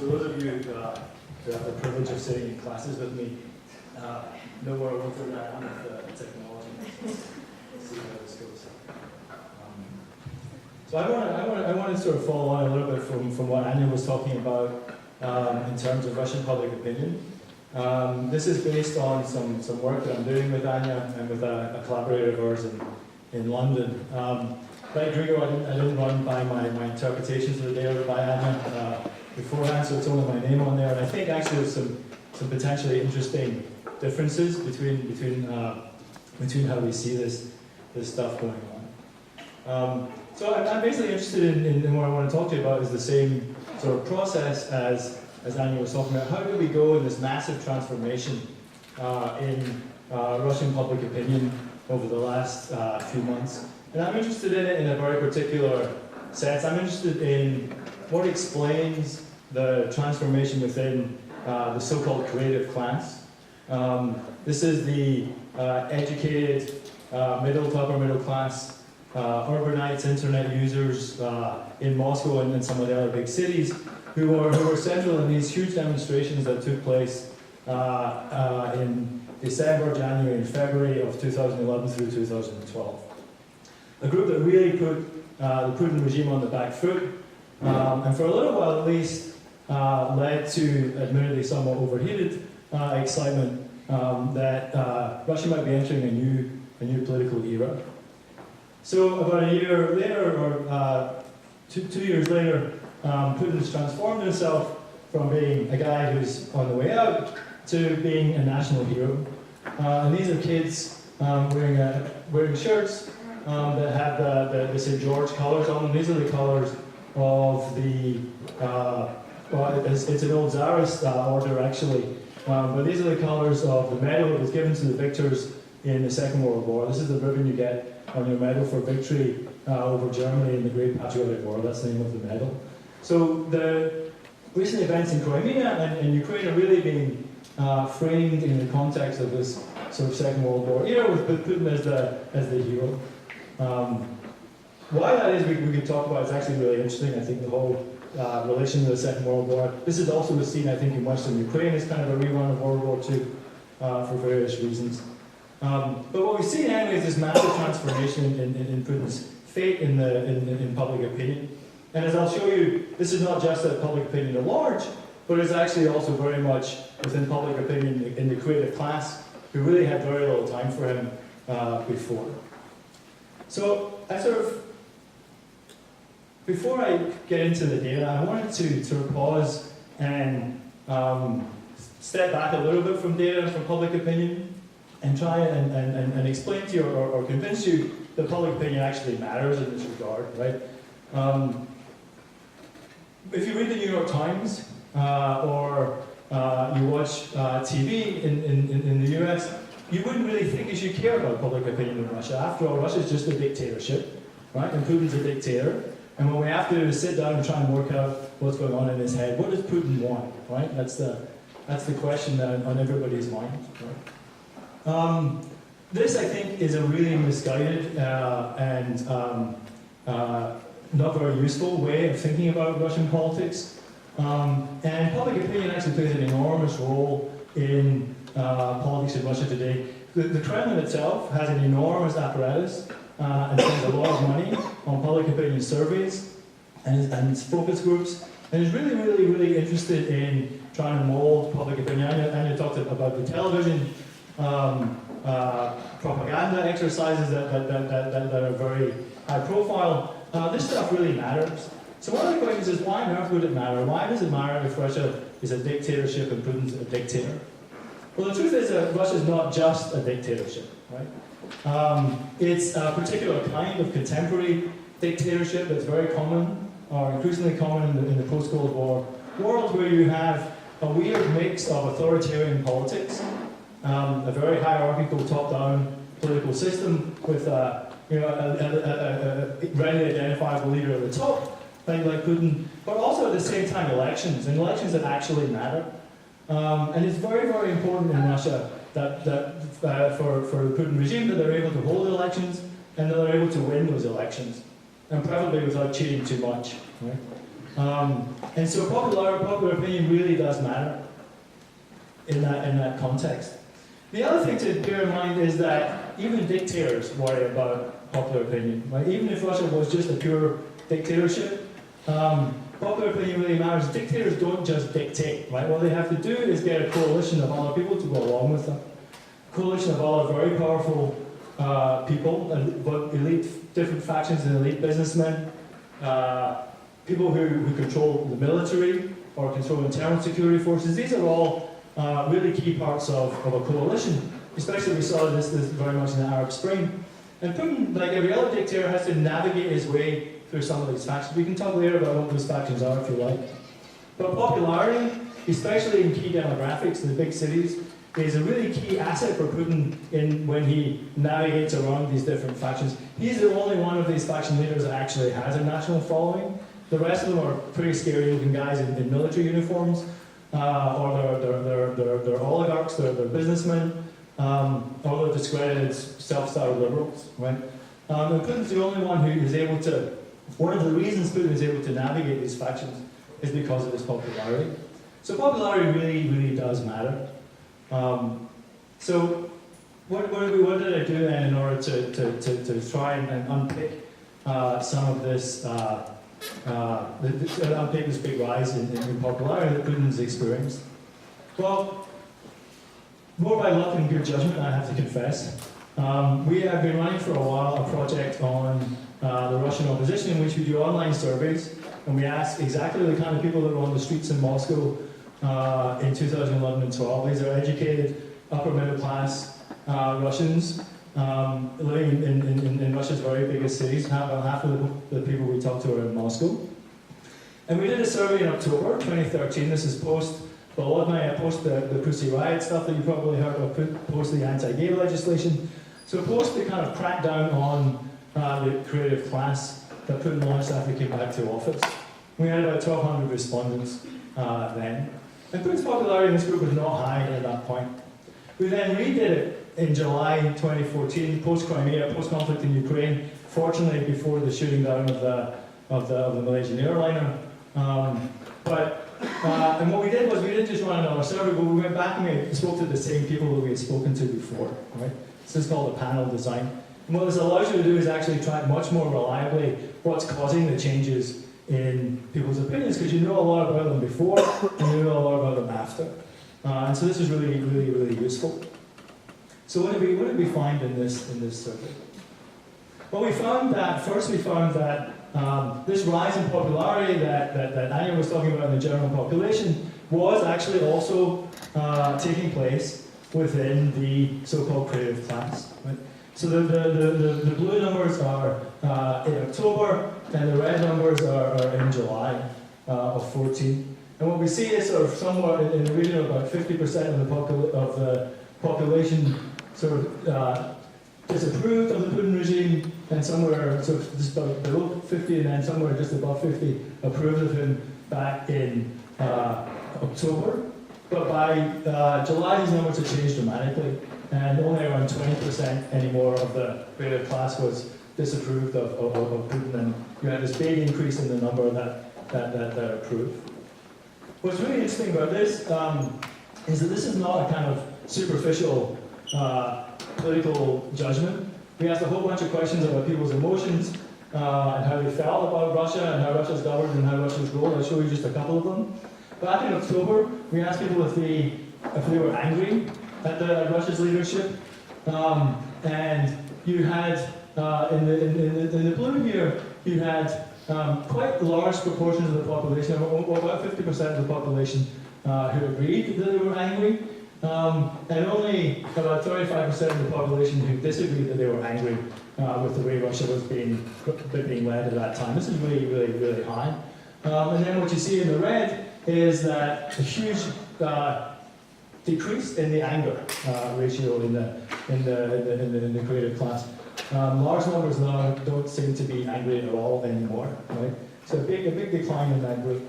for those of you who have the privilege of sitting in classes with me, know where I am with technology. Let's see how this goes. So I want to sort of follow on a little bit from what Anya was talking about in terms of Russian public opinion. This is based on some work that I'm doing with Anya and with a collaborator of ours in London. Like Grigore, I didn't run by my interpretations of the data by Anya beforehand, so it's only my name on there. And I think actually there's some potentially interesting differences between how we see this stuff going on. So I'm basically interested in what I want to talk to you about is the same sort of process as Anya was talking about. How do we go in this massive transformation in Russian public opinion over the last few months? And I'm interested in it in a very particular sense. I'm interested in what explains the transformation within the so-called creative class. This is the educated middle to upper middle class urbanites, internet users in Moscow and in some of the other big cities who were central in these huge demonstrations that took place in December, January, and February of 2011 through 2012. A group that really put the Putin regime on the back foot, and for a little while at least, led to, admittedly somewhat overheated, excitement that Russia might be entering a new political era. So about a year later, or 2 years later, Putin's transformed himself from being a guy who's on the way out to being a national hero. And these are kids wearing shirts that have the St. George colours on them. These are the colours of the, it's an old Tsarist order actually, but these are the colours of the medal that was given to the victors in the Second World War. This is the ribbon you get on your medal for victory over Germany in the Great Patriotic War. That's the name of the medal. So the recent events in Crimea and Ukraine are really being framed in the context of this sort of Second World War era with Putin as the hero. Why that is, we could talk about. It's actually really interesting. I think the whole relation to the Second World War. This is also seen, I think, in Western Ukraine as kind of a rerun of World War II for various reasons. But what we've seen anyway is this massive transformation in Putin's fate in public opinion. And as I'll show you, this is not just that public opinion at large, but it's actually also very much within public opinion in the creative class, who really had very little time for him before. So I before I get into the data, I wanted to sort of pause and step back a little bit from data and from public opinion and try and explain to you or convince you that public opinion actually matters in this regard, right? If you read the New York Times or you watch TV in the US, you wouldn't really think you should care about public opinion in Russia. After all, Russia's just a dictatorship, right? And Putin's a dictator. And what we have to do is sit down and try and work out what's going on in his head. What does Putin want, right? That's the question on everybody's mind, right? This, I think, is a really misguided and not very useful way of thinking about Russian politics. And public opinion actually plays an enormous role in politics in Russia today. The Kremlin itself has an enormous apparatus and spends a lot of money on public opinion surveys and focus groups, and is really, really, really interested in trying to mold public opinion. Anya talked about the television propaganda exercises that are very high profile. This stuff really matters. So one of the questions is, why on earth would it matter? Why does it matter if Russia is a dictatorship and Putin's a dictator? Well, the truth is that Russia is not just a dictatorship, right? It's a particular kind of contemporary dictatorship that's very common, or increasingly common in the post-Cold War world, where you have a weird mix of authoritarian politics, a very hierarchical top-down political system with a readily identifiable leader at the top, like Putin, but also at the same time elections, and elections that actually matter. And it's very, very important in Russia that for the Putin regime that they're able to hold elections and that they're able to win those elections, and preferably without cheating too much. Right? And so popular opinion really does matter in that context. The other thing to bear in mind is that even dictators worry about popular opinion. Right? Even if Russia was just a pure dictatorship, popular opinion really matters. Dictators don't just dictate. Right? What they have to do is get a coalition of other people to go along with them. A coalition of other very powerful people, but elite, different factions and elite businessmen, people who control the military or control internal security forces. These are all really key parts of a coalition. Especially we saw this very much in the Arab Spring. And Putin, like every other dictator, has to navigate his way through some of these factions. We can talk later about what those factions are if you like. But popularity, especially in key demographics in the big cities, is a really key asset for Putin when he navigates around these different factions. He's the only one of these faction leaders that actually has a national following. The rest of them are pretty scary looking guys in military uniforms, or they're oligarchs, they're businessmen, or they're discredited self-styled liberals, right? And Putin's the only one who is able to, one of the reasons Putin is able to navigate these factions is because of his popularity. So popularity really, really does matter. So what did I do then in order to try and unpick some of this, unpick this big rise in popularity that Putin's experienced? Well, more by luck than good judgment, I have to confess. We have been running for a while a project on the Russian opposition in which we do online surveys, and we ask exactly the kind of people that were on the streets in Moscow in 2011 and 12. These are educated, upper middle class Russians living in Russia's very biggest cities. Half of the people we talked to are in Moscow. And we did a survey in October 2013. This is post Bolotnaya, post the Pussy Riot stuff that you probably heard of, post the anti-gay legislation. So post the kind of crackdown on the creative class that Putin launched after he came back to office. We had about 1,200 respondents then. And Putin's popularity in this group was not high at that point. We then redid it in July 2014, post-Crimea, post-conflict in Ukraine, fortunately before the shooting down of the Malaysian airliner. And what we did was we didn't just run another survey, but we went back and we spoke to the same people that we had spoken to before. Right? This is called a panel design. And what this allows you to do is actually track much more reliably what's causing the changes in people's opinions, because you know a lot about them before and you know a lot about them after. And so this is really, really, really useful. So what did we find in this survey? Well, we found that this rise in popularity that Anya was talking about in the general population was actually also taking place within the so-called creative class. Right? So the blue numbers are in October, and the red numbers are in July of 14. And what we see is sort of somewhere in the region of about 50% of the population sort of disapproved of the Putin regime, and somewhere sort of just about below 50, and then somewhere just above 50 approved of him back in October. But by July, these numbers have changed dramatically, and only around 20% anymore of the creative class was disapproved of Putin, and you had this big increase in the number that approved. What's really interesting about this is that this is not a kind of superficial political judgment. We asked a whole bunch of questions about people's emotions and how they felt about Russia and how Russia's governed and how Russia's role. I'll show you just a couple of them. Back in October, we asked people if they were angry at Russia's leadership, and you had in the blue here you had quite large proportions of the population, about 50% of the population, who agreed that they were angry, and only about 35% of the population who disagreed that they were angry with the way Russia was being led at that time. This is really, really, really high. And then what you see in the red is that a huge decrease in the anger ratio in the creative class. Large numbers now don't seem to be angry at all anymore, right? So a big decline in that group.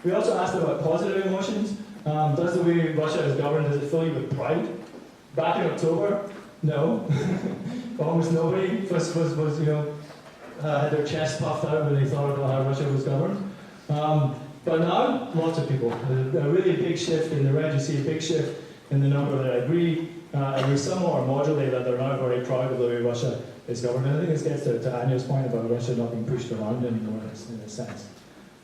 We also asked about positive emotions. Does the way Russia is governed, does it fill you with pride? Back in October, no. Almost nobody was had their chest puffed out when they thought about how Russia was governed. But now, lots of people. A really big shift in the red, you see a big shift in the number that agree. Some more modulate that they're now very proud of the way Russia is governed. And I think this gets to Anya's point about Russia not being pushed around anymore in a sense.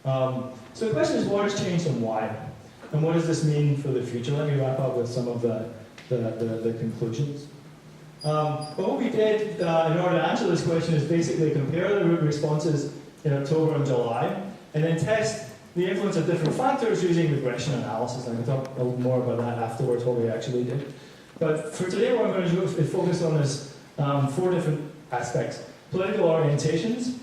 So the question is, what has changed and why? And what does this mean for the future? Let me wrap up with some of the conclusions. But what we did in order to answer this question is basically compare the responses in October and July, and then test the influence of different factors using regression analysis. I can talk a little more about that afterwards, what we actually did. But for today, what I'm going to do is focus on this 4 different aspects. Political orientations,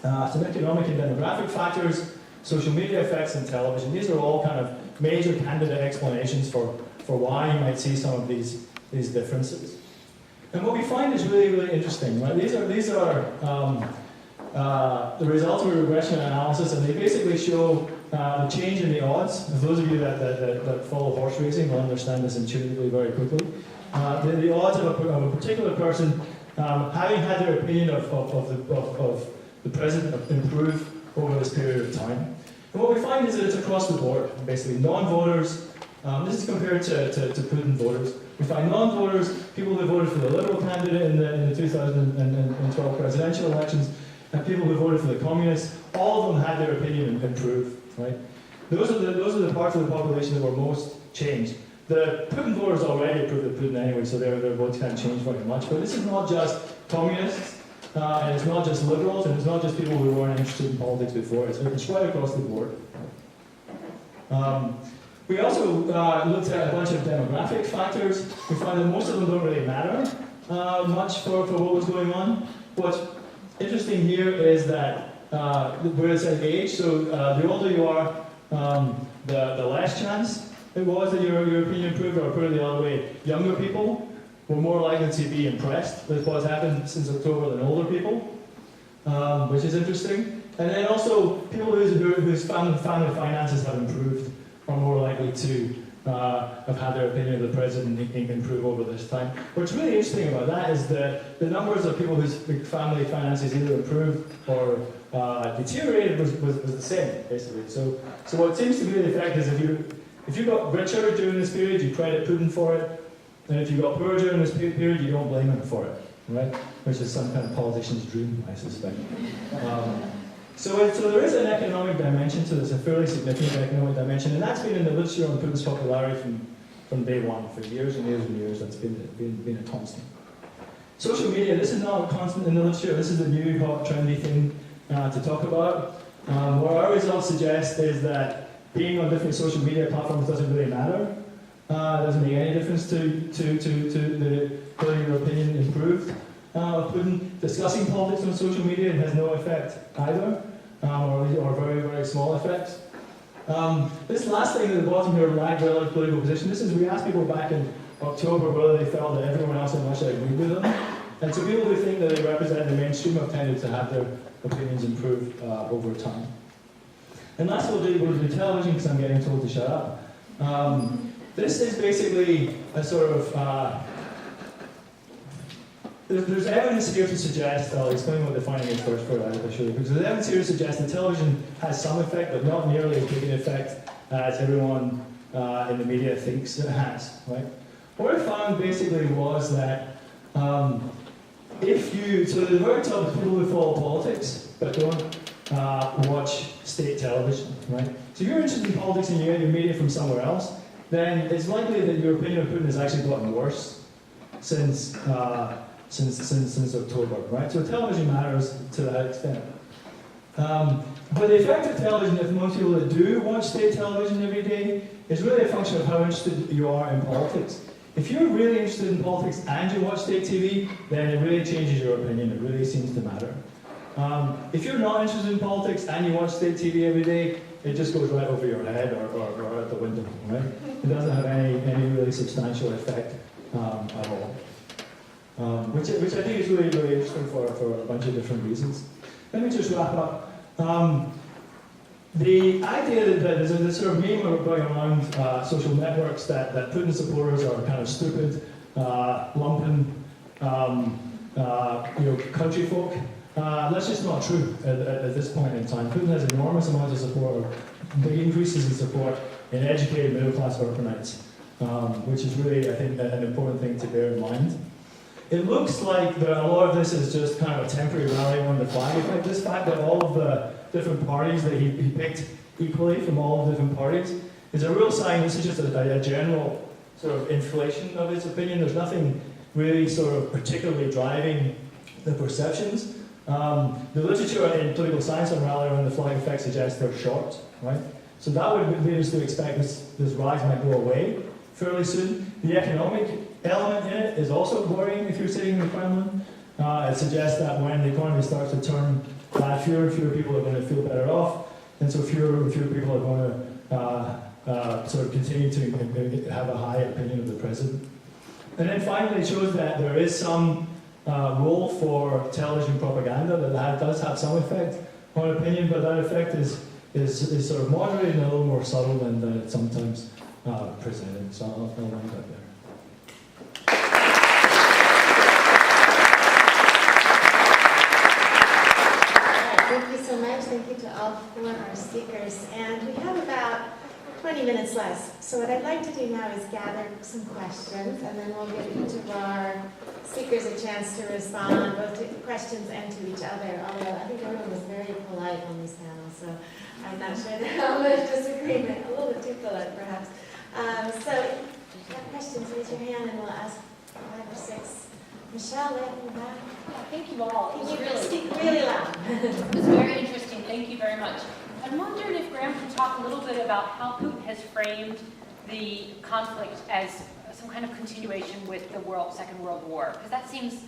some economic and demographic factors, social media effects, and television. These are all kind of major candidate explanations for why you might see some of these differences. And what we find is really, really interesting. Right? These are the results of a regression analysis, and they basically show the change in the odds. For those of you that follow horse racing will understand this intuitively very quickly. The odds of a particular person having had their opinion of the president improve over this period of time. And what we find is that it's across the board, basically. Non-voters, this is compared to Putin voters. We find non-voters, people who voted for the Liberal candidate in the 2012 presidential elections, and people who voted for the communists. All of them had their opinion improve. Right? Those are the parts of the population that were most changed. The Putin voters already approved of Putin anyway, so their votes can't change very much. But this is not just communists, and it's not just liberals, and it's not just people who weren't interested in politics before. It's right across the board. We also looked at a bunch of demographic factors. We found that most of them don't really matter much for what was going on. What's interesting here is that where it says age, so the older you are, the less chance it was that your opinion improved, or put it the other way, younger people were more likely to be impressed with what's happened since October than older people, which is interesting. And then also, people whose family finances have improved are more likely to have had their opinion of the president improve over this time. What's really interesting about that is that the numbers of people whose family finances either improved or deteriorated was the same, basically. So what seems to be the effect is if you got richer during this period, you credit Putin for it, and if you got poorer during this period, you don't blame him for it, right? Which is some kind of politician's dream, I suspect. So there is an economic dimension to this, a fairly significant economic dimension, and that's been in the literature on Putin's popularity from day one, for years and years and years. That's been a constant. Social media, this is not a constant in the literature. This is the new hot, trendy thing to talk about. What our results suggest is that being on different social media platforms doesn't really matter. It doesn't make any difference to the whether your opinion improved. Putin discussing politics on social media has no effect either, or very, very small effects. This last thing at the bottom here, lagged relative political position, this is, we asked people back in October whether they felt that everyone else in Russia agreed with them. And so people who think that they represent the mainstream have tended to have their opinions improve over time. And last we'll do television, because I'm getting told to shut up. This is basically a sort of, there's evidence here to suggest, I'll explain what the finding is first for you, because there's evidence here to suggest that television has some effect, but not nearly as big an effect as everyone in the media thinks it has, right? What I found basically was that so the very top of people who follow politics, but don't watch state television, right? So if you're interested in politics and you get your media from somewhere else, then it's likely that your opinion of Putin has actually gotten worse since October, right? So television matters to that extent. But the effect of television, if most people that do watch state television every day, is really a function of how interested you are in politics. If you're really interested in politics and you watch state TV, then it really changes your opinion. It really seems to matter. If you're not interested in politics and you watch state TV every day, it just goes right over your head or out the window, right? It doesn't have any really substantial effect at all. Which I think is really, really interesting for a bunch of different reasons. Let me just wrap up. The idea that there's a sort of meme going around social networks that Putin supporters are kind of stupid, lumpen, country folk. That's just not true at this point in time. Putin has enormous amounts of support, or big increases in support in educated middle-class urbanites, which is really, I think, an important thing to bear in mind. It looks like a lot of this is just kind of a temporary rally on the flag. In fact, this fact that all of the different parties that he picked equally from all the different parties is a real sign. This is just a general sort of inflation of his opinion. There's nothing really sort of particularly driving the perceptions. The literature in political science on rally around the flag effect suggests they're short, right? So that would lead us to expect this rise might go away fairly soon. The economic element in it is also worrying if you're sitting in the Kremlin. It suggests that when the economy starts to turn bad, fewer and fewer people are going to feel better off, and so fewer and fewer people are going to sort of continue to have a high opinion of the president. And then finally, it shows that there is some role for television propaganda that does have some effect on opinion, but that effect is sort of moderated and a little more subtle than it's sometimes presented. So I'll wind up there. Thank you so much. Thank you to all four of our speakers. And we have about 20 minutes left. So what I'd like to do now is gather some questions, and then we'll give each of our speakers a chance to respond both to questions and to each other. Although I think everyone was very polite on this panel, so I'm not sure how much disagreement. A little bit too polite, perhaps. So if you have questions, raise your hand, and we'll ask 5 or 6. Michelle, right in the back. Thank you all. It was Can you really, speak really loud? it was very interesting. Thank you very much. I'm wondering if Graeme can talk a little bit about how Putin has framed the conflict as some kind of continuation with the Second World War, because that seems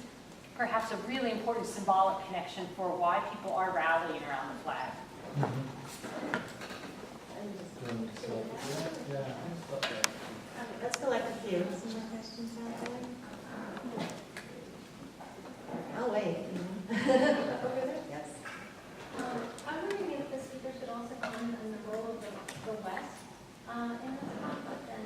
perhaps a really important symbolic connection for why people are rallying around the flag. Let's collect a few. Some more questions out there? I'll wait. Over there, yes. I'm wondering if the speakers could also comment on the role of the West in this conflict. And,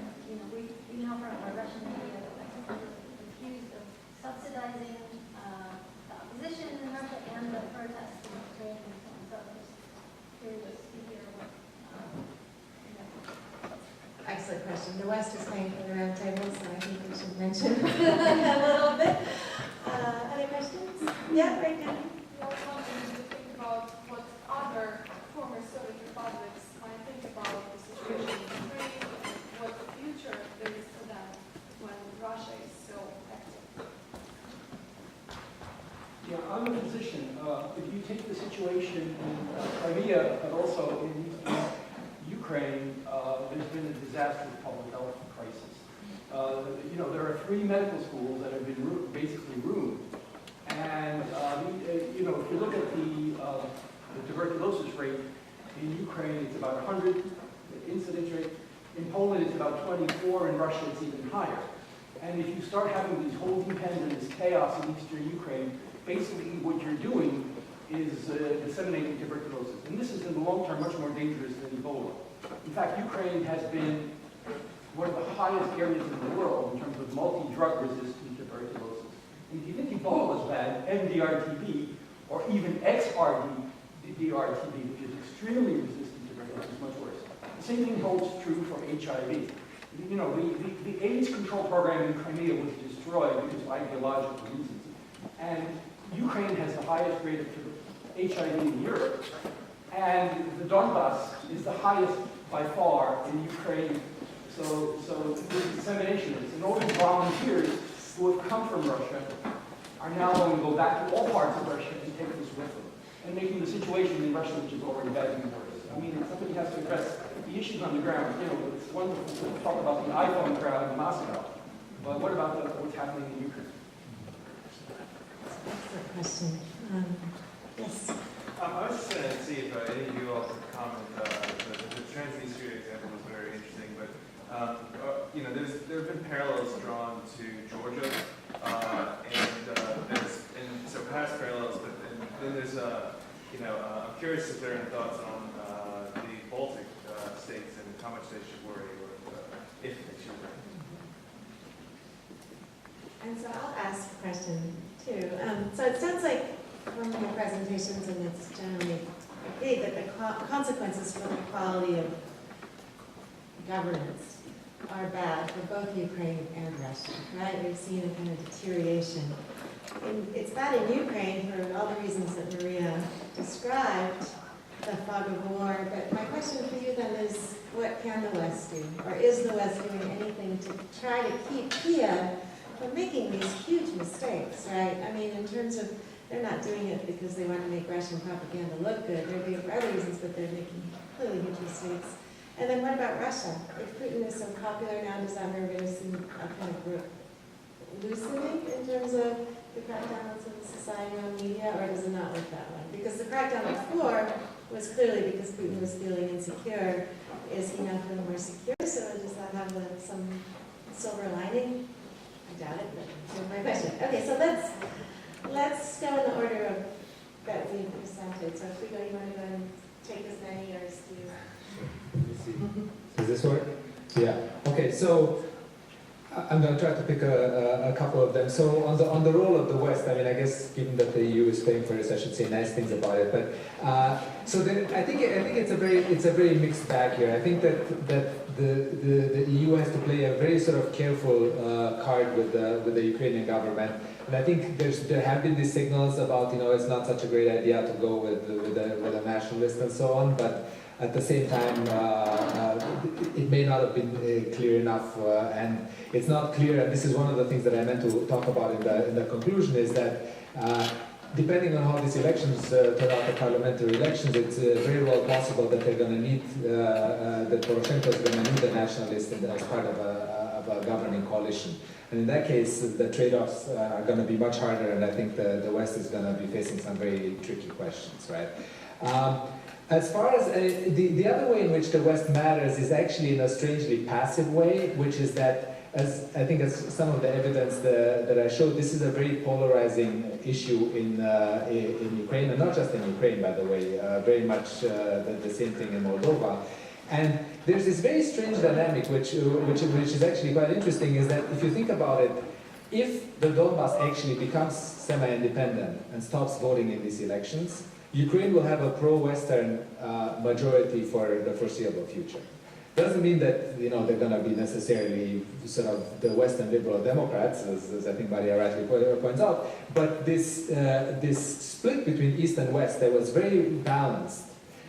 we know from our Russian media that Mexico is accused of subsidizing the opposition in Russia and the protests in Ukraine and so on. So I'm just curious to hear what, Excellent question. The West is paying for the Roundtable, so I think we should mention a little bit. Other questions? Yeah, right now. I was wondering if you think about what other former Soviet republics might think about the situation in Ukraine, what future there is for them when Russia is so active. Yeah, I'm a physician. If you take the situation in Crimea, but also in Ukraine, there's been a disastrous public health crisis. There are 3 medical schools that have been basically ruined. And, if you look at the tuberculosis rate in Ukraine, it's about 100, the incidence rate. In Poland, it's about 24. In Russia, it's even higher. And if you start having these holding pens and this chaos in eastern Ukraine, basically what you're doing is disseminating tuberculosis. And this is, in the long term, much more dangerous than Ebola. In fact, Ukraine has been one of the highest areas in the world in terms of multi-drug resistant tuberculosis. And if you think Ebola is bad, MDR-TB, or even XRD-DRTB, which is extremely resistant tuberculosis, is much worse. The same thing holds true for HIV. The AIDS control program in Crimea was destroyed because of ideological reasons. And Ukraine has the highest rate of HIV in Europe. And the Donbass is the highest by far in Ukraine. So this dissemination is. And all these volunteers who have come from Russia are now going to go back to all parts of Russia and take this with them. And making the situation in Russia, which is already bad, even worse. I mean, somebody has to address the issues on the ground. It's wonderful to talk about the iPhone crowd in Moscow. But what about what's happening in Ukraine? Excellent question. Yes. I was just going to see if any of you all could comment. The Transnistria example was very interesting, but there have been parallels drawn to Georgia, and so past parallels. But then there's I'm curious if there are any thoughts on the Baltic states and how much they should worry, or if they should worry. And so I'll ask a question too. So it sounds like from the presentations, and it's generally agreed that the consequences for the quality of governance are bad for both Ukraine and Russia, right? We've seen a kind of deterioration. It's bad in Ukraine for all the reasons that Maria described, the fog of war, but my question for you then is, what can the West do? Or is the West doing anything to try to keep Kiev from making these huge mistakes, right? I mean, in terms of, they're not doing it because they want to make Russian propaganda look good. They're doing it for other reasons, but they're making clearly huge mistakes. And then what about Russia? If Putin is so popular now, does that mean we're going to see a kind of loosening in terms of the crackdown on civil society on media, or does it not work that way? Because the crackdown before was clearly because Putin was feeling insecure. Is he now feeling more secure? So does that have some silver lining? I doubt it, but here's my question. Okay, so let's go in the order of that we presented. So if we go, you want to go and take as many, or as few? Let me see. Does this work? Yeah. Okay, so I'm going to try to pick a couple of them. So on the role of the West, I mean, I guess given that the EU is paying for this, I should say nice things about it. But so then I think it's a very mixed bag here. I think that the EU has to play a very sort of careful card with the Ukrainian government. And I think there have been these signals about, it's not such a great idea to go with a nationalist and so on, but at the same time, it may not have been clear enough, and it's not clear. And this is one of the things that I meant to talk about in the conclusion, is that depending on how these elections turn out, the parliamentary elections, it's very well possible that they're going to need, that Poroshenko is going to need the nationalists as part of a governing coalition. And in that case, the trade-offs are going to be much harder, and I think the West is going to be facing some very tricky questions, right? As far as the other way in which the West matters is actually in a strangely passive way, which is that, as some of the evidence that I showed, this is a very polarizing issue in Ukraine, and not just in Ukraine, by the way, very much the same thing in Moldova. And there's this very strange dynamic, which is actually quite interesting, is that if you think about it, if the Donbass actually becomes semi-independent and stops voting in these elections, Ukraine will have a pro-Western majority for the foreseeable future. Doesn't mean that they're going to be necessarily sort of the Western liberal Democrats, as I think Maria rightly points out, but this split between East and West that was very balanced,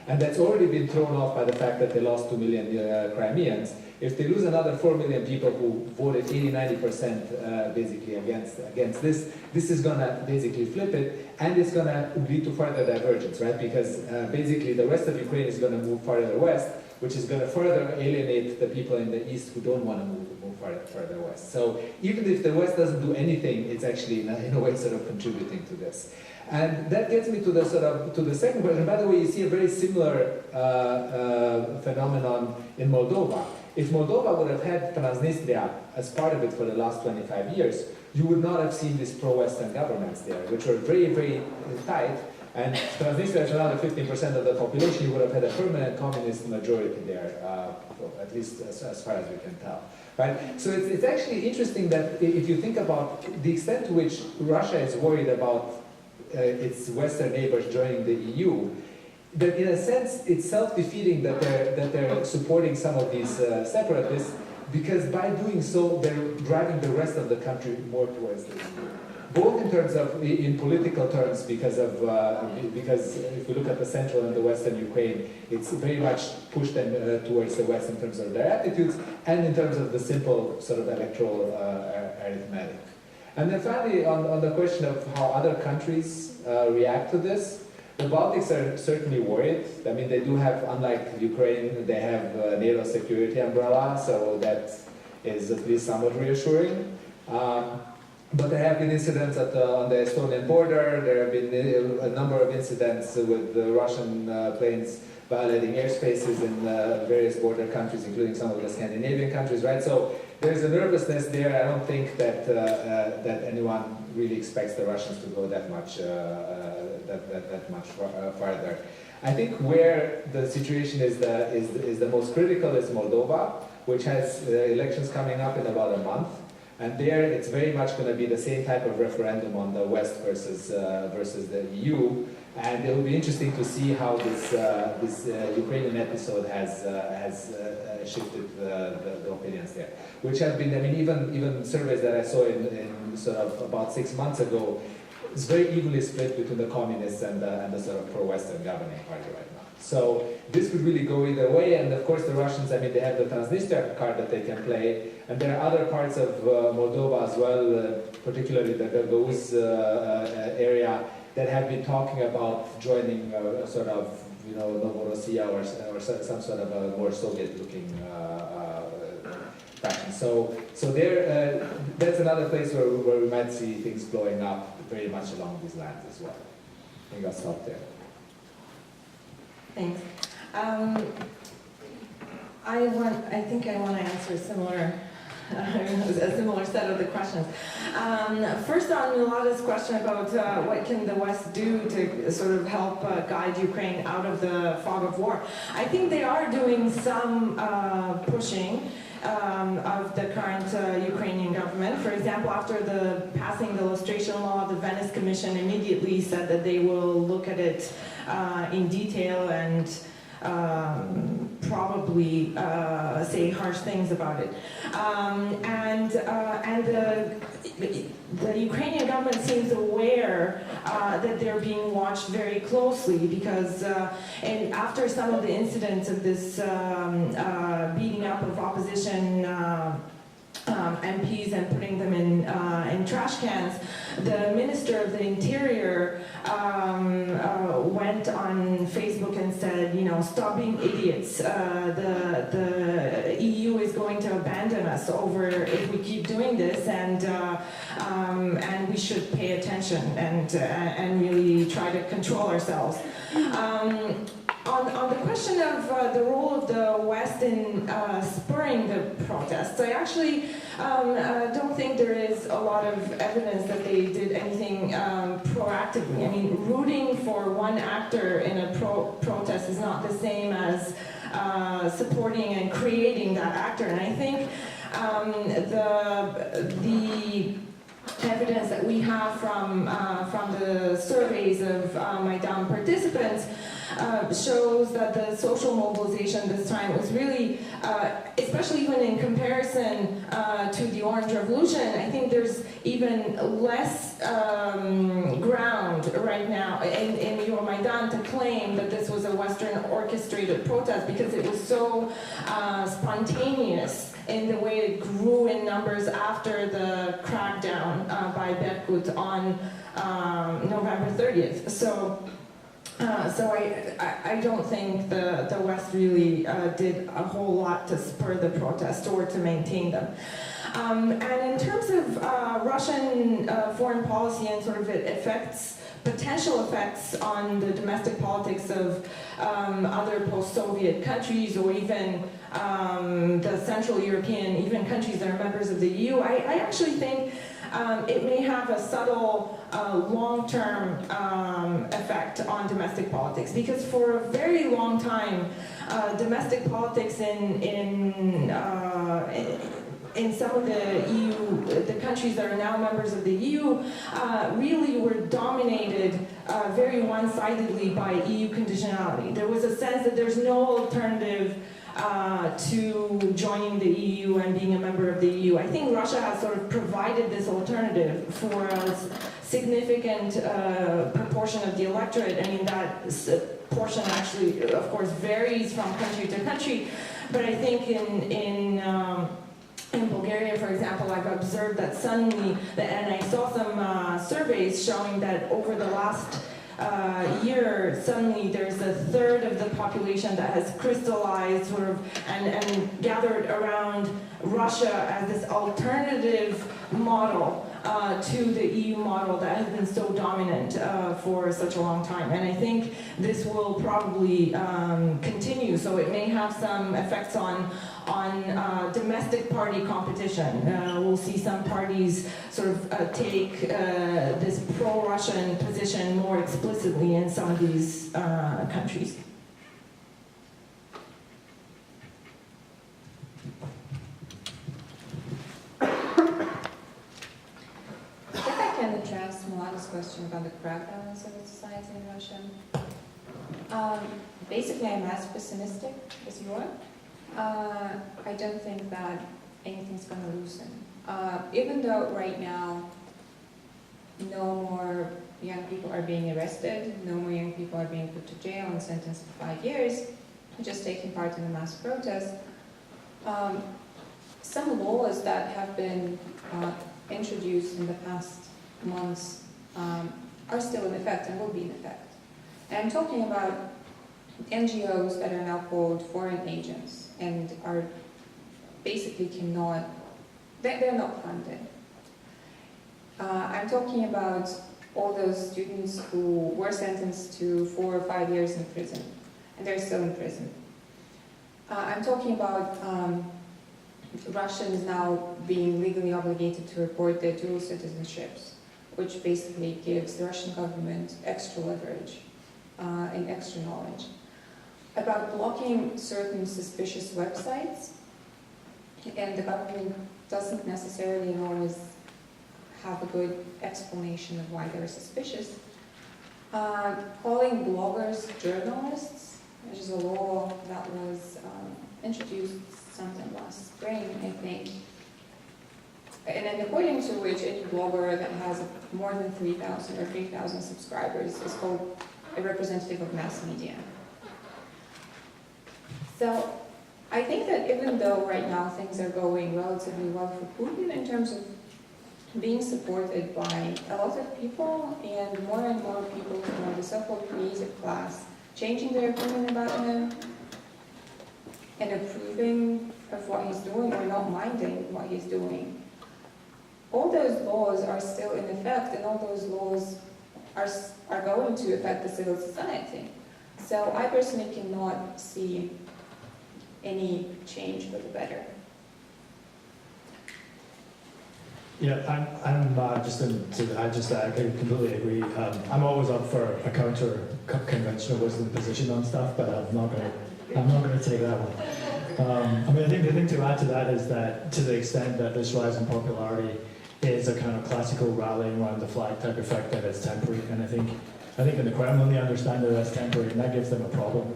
and that's already been thrown off by the fact that they lost 2 million Crimeans. If they lose another 4 million people who voted 80–90% basically against this is going to basically flip it, and it's going to lead to further divergence, right? Because basically the rest of Ukraine is going to move further west, which is going to further alienate the people in the east who don't want to move further west. So even if the West doesn't do anything, it's actually in a way sort of contributing to this. And that gets me to the second question. By the way, you see a very similar phenomenon in Moldova. If Moldova would have had Transnistria as part of it for the last 25 years, you would not have seen these pro-Western governments there, which were very, very tight. And Transnistria is another 15% of the population. You would have had a permanent communist majority there, at least as far as we can tell. Right? So it's actually interesting that if you think about the extent to which Russia is worried about its Western neighbors joining the EU, that in a sense it's self-defeating that they're supporting some of these separatists, because by doing so they're driving the rest of the country more towards the EU. Both in terms of, in political terms, because if we look at the central and the western Ukraine, it's very much pushed them towards the West in terms of their attitudes, and in terms of the simple sort of electoral arithmetic. And then finally, on the question of how other countries react to this, the Baltics are certainly worried. I mean, they do have, unlike Ukraine, they have NATO security umbrella, so that is at least somewhat reassuring. But there have been incidents on the Estonian border. There have been a number of incidents with the Russian planes violating airspaces in various border countries, including some of the Scandinavian countries, right? So there's a nervousness there. I don't think that that anyone really expects the Russians to go that much farther. I think where the situation is the most critical is Moldova, which has elections coming up in about a month. And there, it's very much going to be the same type of referendum on the West versus the EU. And it will be interesting to see how this Ukrainian episode has shifted the opinions there, which have been, I mean, even surveys that I saw in sort of about 6 months ago, it's very evenly split between the communists and the sort of pro-Western governing party right now. So this could really go either way, and of course the Russians, I mean, they have the Transnistria card that they can play, and there are other parts of Moldova as well, particularly the Gagauz area, that have been talking about joining sort of, you know, Novorossiya or some sort of a more Soviet-looking faction. So there, that's another place where we might see things blowing up very much along these lines as well. I think I'll stop there. Thanks. I think I want to answer a similar set of the questions. First on Milada's question about what can the West do to sort of help guide Ukraine out of the fog of war. I think they are doing some pushing of the current Ukrainian government. For example, after passing the illustration law, the Venice Commission immediately said that they will look at it in detail and probably say harsh things about it. And the Ukrainian government seems aware that they're being watched very closely because and after some of the incidents of this beating up of opposition MPs and putting them in trash cans, the Minister of the Interior went on Facebook and said, you know, stop being idiots. The EU is going to abandon us over if we keep doing this, and we should pay attention and really try to control ourselves. On the question of the role of the West in spurring the protests, I actually don't think there is a lot of evidence that they did anything proactively. I mean, rooting for one actor in a protest is not the same as supporting and creating that actor. And I think the evidence that we have from the surveys of Maidan participants shows that the social mobilization this time was really, especially even in comparison to the Orange Revolution, I think there's even less ground right now in Euromaidan to claim that this was a Western orchestrated protest because it was so spontaneous in the way it grew in numbers after the crackdown by Berkut on November 30th. So I don't think the West really did a whole lot to spur the protest or to maintain them. And in terms of Russian foreign policy and sort of potential effects on the domestic politics of other post-Soviet countries or even the Central European, even countries that are members of the EU, I actually think it may have a subtle long-term effect on domestic politics, because for a very long time, domestic politics in some of the EU, the countries that are now members of the EU, really were dominated very one-sidedly by EU conditionality. There was a sense that there's no alternative to joining the EU and being a member of the EU. I think Russia has sort of provided this alternative for a significant proportion of the electorate. I mean, that portion actually, of course, varies from country to country, but I think in Bulgaria, for example, I've observed that suddenly, and I saw some surveys showing that over the last year, suddenly there's a third of the population that has crystallized sort of and gathered around Russia as this alternative model to the EU model that has been so dominant for such a long time. And I think this will probably continue, so it may have some effects on domestic party competition. We'll see some parties sort of take this pro-Russian position more explicitly in some of these countries. question about the crackdown on civil society in Russia. Basically, I'm as pessimistic as you are. I don't think that anything's going to loosen. Even though right now no more young people are being arrested, no more young people are being put to jail and sentenced to 5 years, just taking part in a mass protest, some laws that have been introduced in the past months are still in effect and will be in effect. And I'm talking about NGOs that are now called foreign agents and are basically they're not funded. I'm talking about all those students who were sentenced to 4 or 5 years in prison, and they're still in prison. I'm talking about Russians now being legally obligated to report their dual citizenships, which basically gives the Russian government extra leverage and extra knowledge. About blocking certain suspicious websites, and the government doesn't necessarily always have a good explanation of why they're suspicious. Calling bloggers journalists, which is a law that was introduced sometime last spring, I think. And then according to which any blogger that has more than 3,000 or 3,000 subscribers is called a representative of mass media. So I think that even though right now things are going relatively well for Putin in terms of being supported by a lot of people and more people from the so-called creative class changing their opinion about him and approving of what he's doing or not minding what he's doing. All those laws are still in effect, and all those laws are going to affect the civil society. So I personally cannot see any change for the better. Yeah, I completely agree. I'm always up for a counter-conventional wisdom position on stuff, but I'm not going to take that one. I think the thing to add to that is that to the extent that this rise in popularity is a kind of classical rallying around the flag type effect, that it's temporary, and I think in the Kremlin they understand that that's temporary, and that gives them a problem.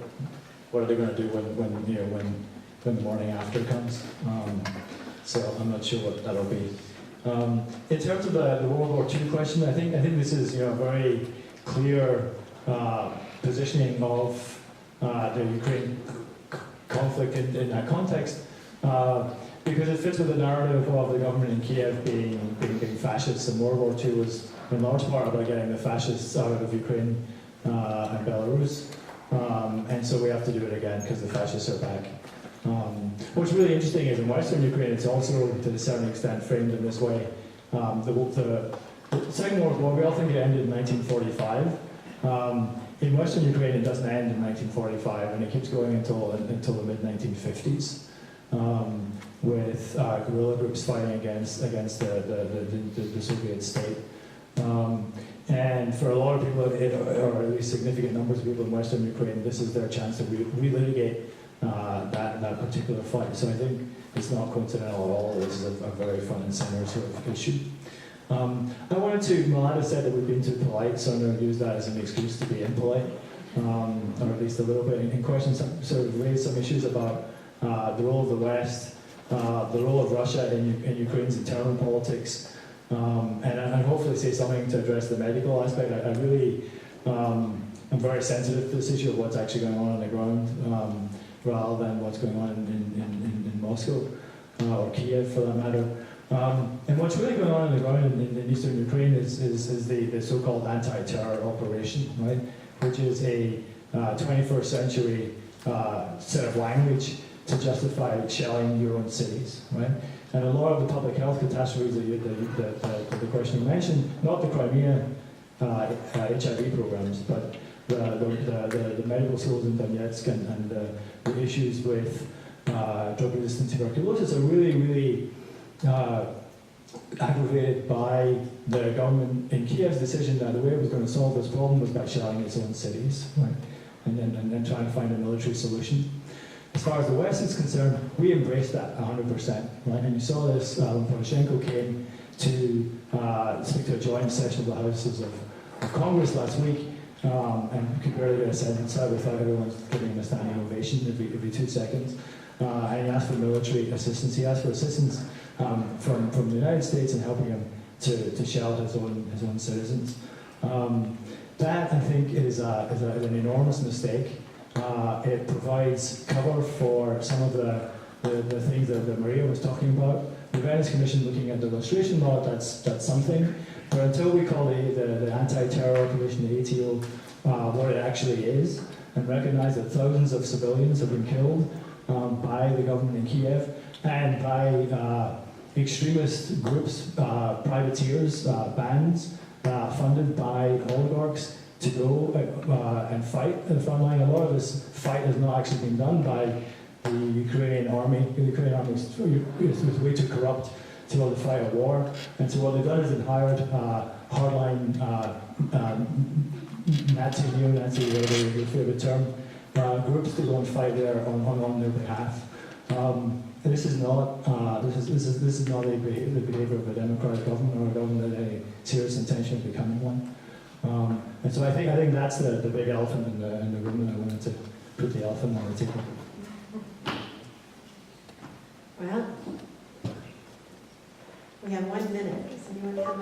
What are they going to do when the morning after comes? So I'm not sure what that'll be. In terms of the World War II question, I think this is a very clear positioning of the Ukraine conflict in that context, because it fits with the narrative of the government in Kiev being fascist, and World War II was in large part about getting the fascists out of Ukraine and Belarus, and so we have to do it again because the fascists are back. What's really interesting is in Western Ukraine, it's also to a certain extent framed in this way. The Second World War, we all think it ended in 1945. In Western Ukraine, it doesn't end in 1945, and it keeps going until the mid-1950s, with guerrilla groups fighting against the Soviet state. And for a lot of people, or at least significant numbers of people in Western Ukraine, this is their chance to relitigate that particular fight. So I think it's not coincidental at all. This is a very front and center sort of issue. I wanted to, Milada said that we've been too polite, so I'm going to use that as an excuse to be impolite, or at least a little bit. In questions, sort of raised some issues about the role of the West, the role of Russia in Ukraine's internal politics, and hopefully say something to address the medical aspect. I really, I'm very sensitive to this issue of what's actually going on the ground, rather than what's going on in Moscow, or Kiev for that matter. And what's really going on the ground in eastern Ukraine is the so-called anti-terror operation, right? Which is a 21st century set of language to justify shelling your own cities, right? And a lot of the public health catastrophes the question you mentioned, not the Crimea HIV programs, but the medical schools in Donetsk and the issues with drug-resistant tuberculosis are really aggravated by the government in Kiev's decision that the way it was going to solve this problem was by shelling its own cities, right? And then trying to find a military solution. As far as the West is concerned, we embraced that 100%, right? And you saw this when Poroshenko came to speak to a joint session of the houses Congress last week, and could barely get a sentence out without everyone giving him a standing ovation every 2 seconds. And he asked for military assistance. He asked for assistance from the United States in helping him to shell his own citizens. That, I think, is an enormous mistake. It provides cover for some of the things that Maria was talking about. The Venice Commission looking at the illustration law, that's something. But until we call the Anti-Terror Commission, the ATO, what it actually is, and recognize that thousands of civilians have been killed by the government in Kiev and by extremist groups, privateers, bands, funded by oligarchs to go and fight in the front line. A lot of this fight has not actually been done by the Ukrainian army. The Ukrainian army is way too corrupt to be able to fight a war. And so what they've done is they've hired hardline Nazi, neo-Nazi, whatever your favorite term, groups to go and fight there on their behalf. This is not the behavior of a democratic government or a government that had any serious intention of becoming one. And so I think that's the big elephant in the room, and I wanted to put the elephant on the table. Well, we have 1 minute. Does anyone have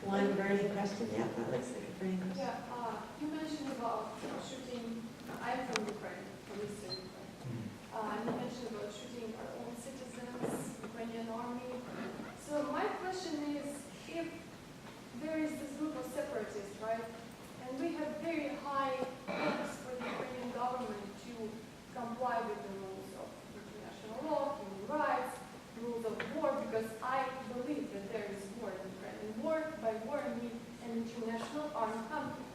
one burning question? Yeah, that looks like a burning question. Yeah, you mentioned about shooting, I'm from Ukraine, from Eastern Ukraine. And you mentioned about shooting our own citizens, Ukrainian army. So my question is, if there is this group of separatists, right, and we have very high hopes for the Ukrainian government to comply with the rules of international law, human rights, rules of war, because I believe that there is war in Ukraine. And by war, I mean an international armed conflict.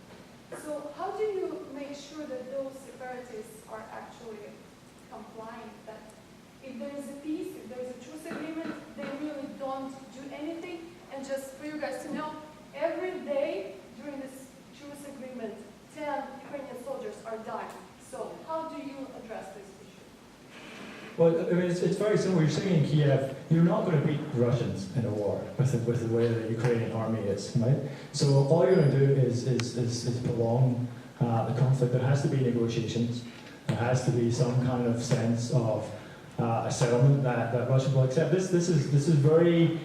So how do you make sure that those separatists are actually complying? That if there is a peace, if there is a truce agreement, they really don't do anything? And just for you guys to know, every day during this truce agreement, 10 Ukrainian soldiers are dying. So how do you address this issue? Well, I mean, it's very simple. You're saying in Kiev, you're not going to beat the Russians in a war with the way the Ukrainian army is, right? So all you're going to do is prolong the conflict. There has to be negotiations. There has to be some kind of sense of a settlement that Russia will accept. This is very.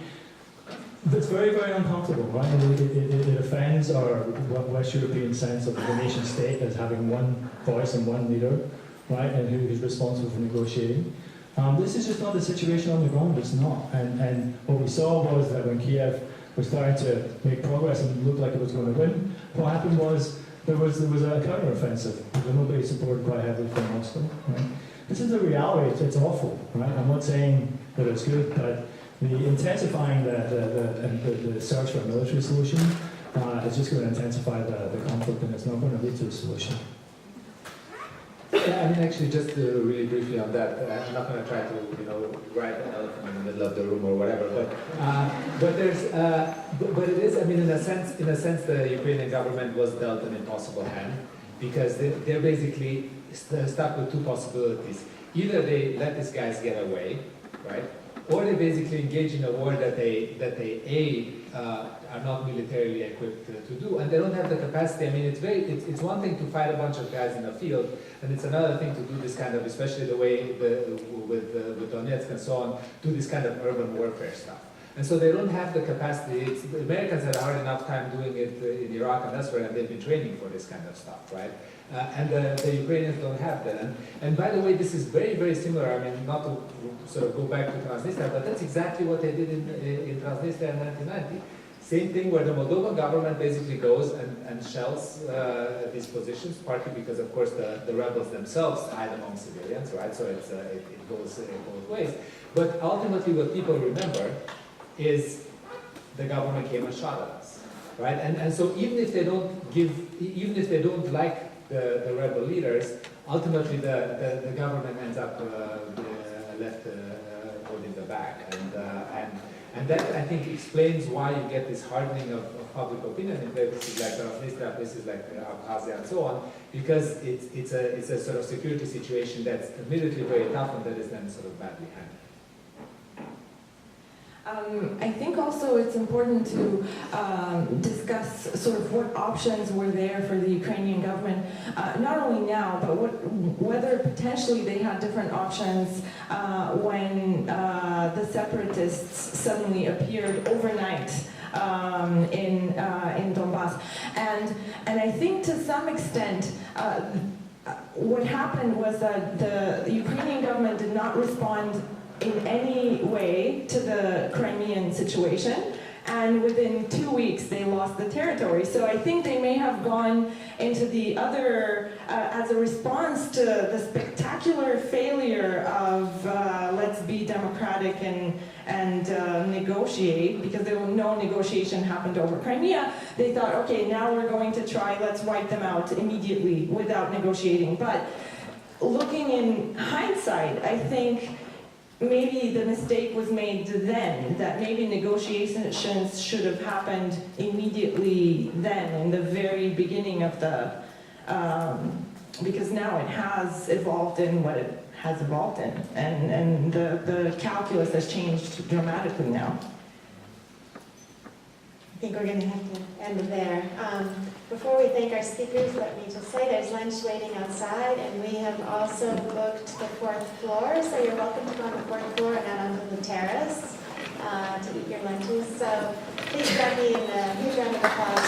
It's very, very uncomfortable, right? It offends our West European sense of the nation state as having one voice and one leader, right? And who is responsible for negotiating. This is just not the situation on the ground. It's not. And what we saw was that when Kiev was starting to make progress and looked like it was going to win, what happened was there was a counteroffensive. Nobody supported quite heavily from Moscow, right? This is the reality. It's awful, right? I'm not saying that it's good, but the intensifying the search for a military solution is just going to intensify the conflict, and it's not going to lead to a solution. Yeah, I mean, actually, just really briefly on that, I'm not going to try to, write an elephant in the middle of the room or whatever, but it is, I mean, in a sense, the Ukrainian government was dealt an impossible hand, because they're basically stuck with two possibilities. Either they let these guys get away, right? Or they basically engage in a war that they are not militarily equipped to do, and they don't have the capacity. I mean, it's one thing to fight a bunch of guys in a field, and it's another thing to do this kind of, especially the way with Donetsk and so on, do this kind of urban warfare stuff. And so they don't have the capacity. The Americans had a hard enough time doing it in Iraq and elsewhere, and they've been training for this kind of stuff, right? And the Ukrainians don't have that. And by the way, this is very, very similar. I mean, not to sort of go back to Transnistria, but that's exactly what they did in Transnistria in 1990. Same thing where the Moldovan government basically goes and shells these positions, partly because, of course, the rebels themselves hide among civilians, right? So it goes both ways. But ultimately, what people remember is the government came and shot at us, right? And so even if they don't like the rebel leaders, ultimately the government ends up left holding the bag, and that, I think, explains why you get this hardening of public opinion in places like Transnistria, places like Abkhazia, and so on, because it's a sort of security situation that's admittedly very tough and that is then sort of badly handled. I think also it's important to discuss sort of what options were there for the Ukrainian government, not only now, but whether potentially they had different options when the separatists suddenly appeared overnight in Donbass. And I think to some extent, what happened was that the Ukrainian government did not respond in any way to the Crimean situation, and within 2 weeks they lost the territory. So I think they may have gone into the other, as a response to the spectacular failure of let's be democratic and negotiate, because no negotiation happened over Crimea. They thought, okay, now we're going to try, let's wipe them out immediately without negotiating. But looking in hindsight, I think maybe the mistake was made then, that maybe negotiations should have happened immediately then, in the very beginning of the, because now it has evolved in what it has evolved in, and the calculus has changed dramatically now. I think we're going to have to end there. Before we thank our speakers, let me just say there's lunch waiting outside, and we have also booked the 4th floor, so you're welcome to go on the 4th floor and out onto the terrace to eat your lunches. So please join me in a huge round of applause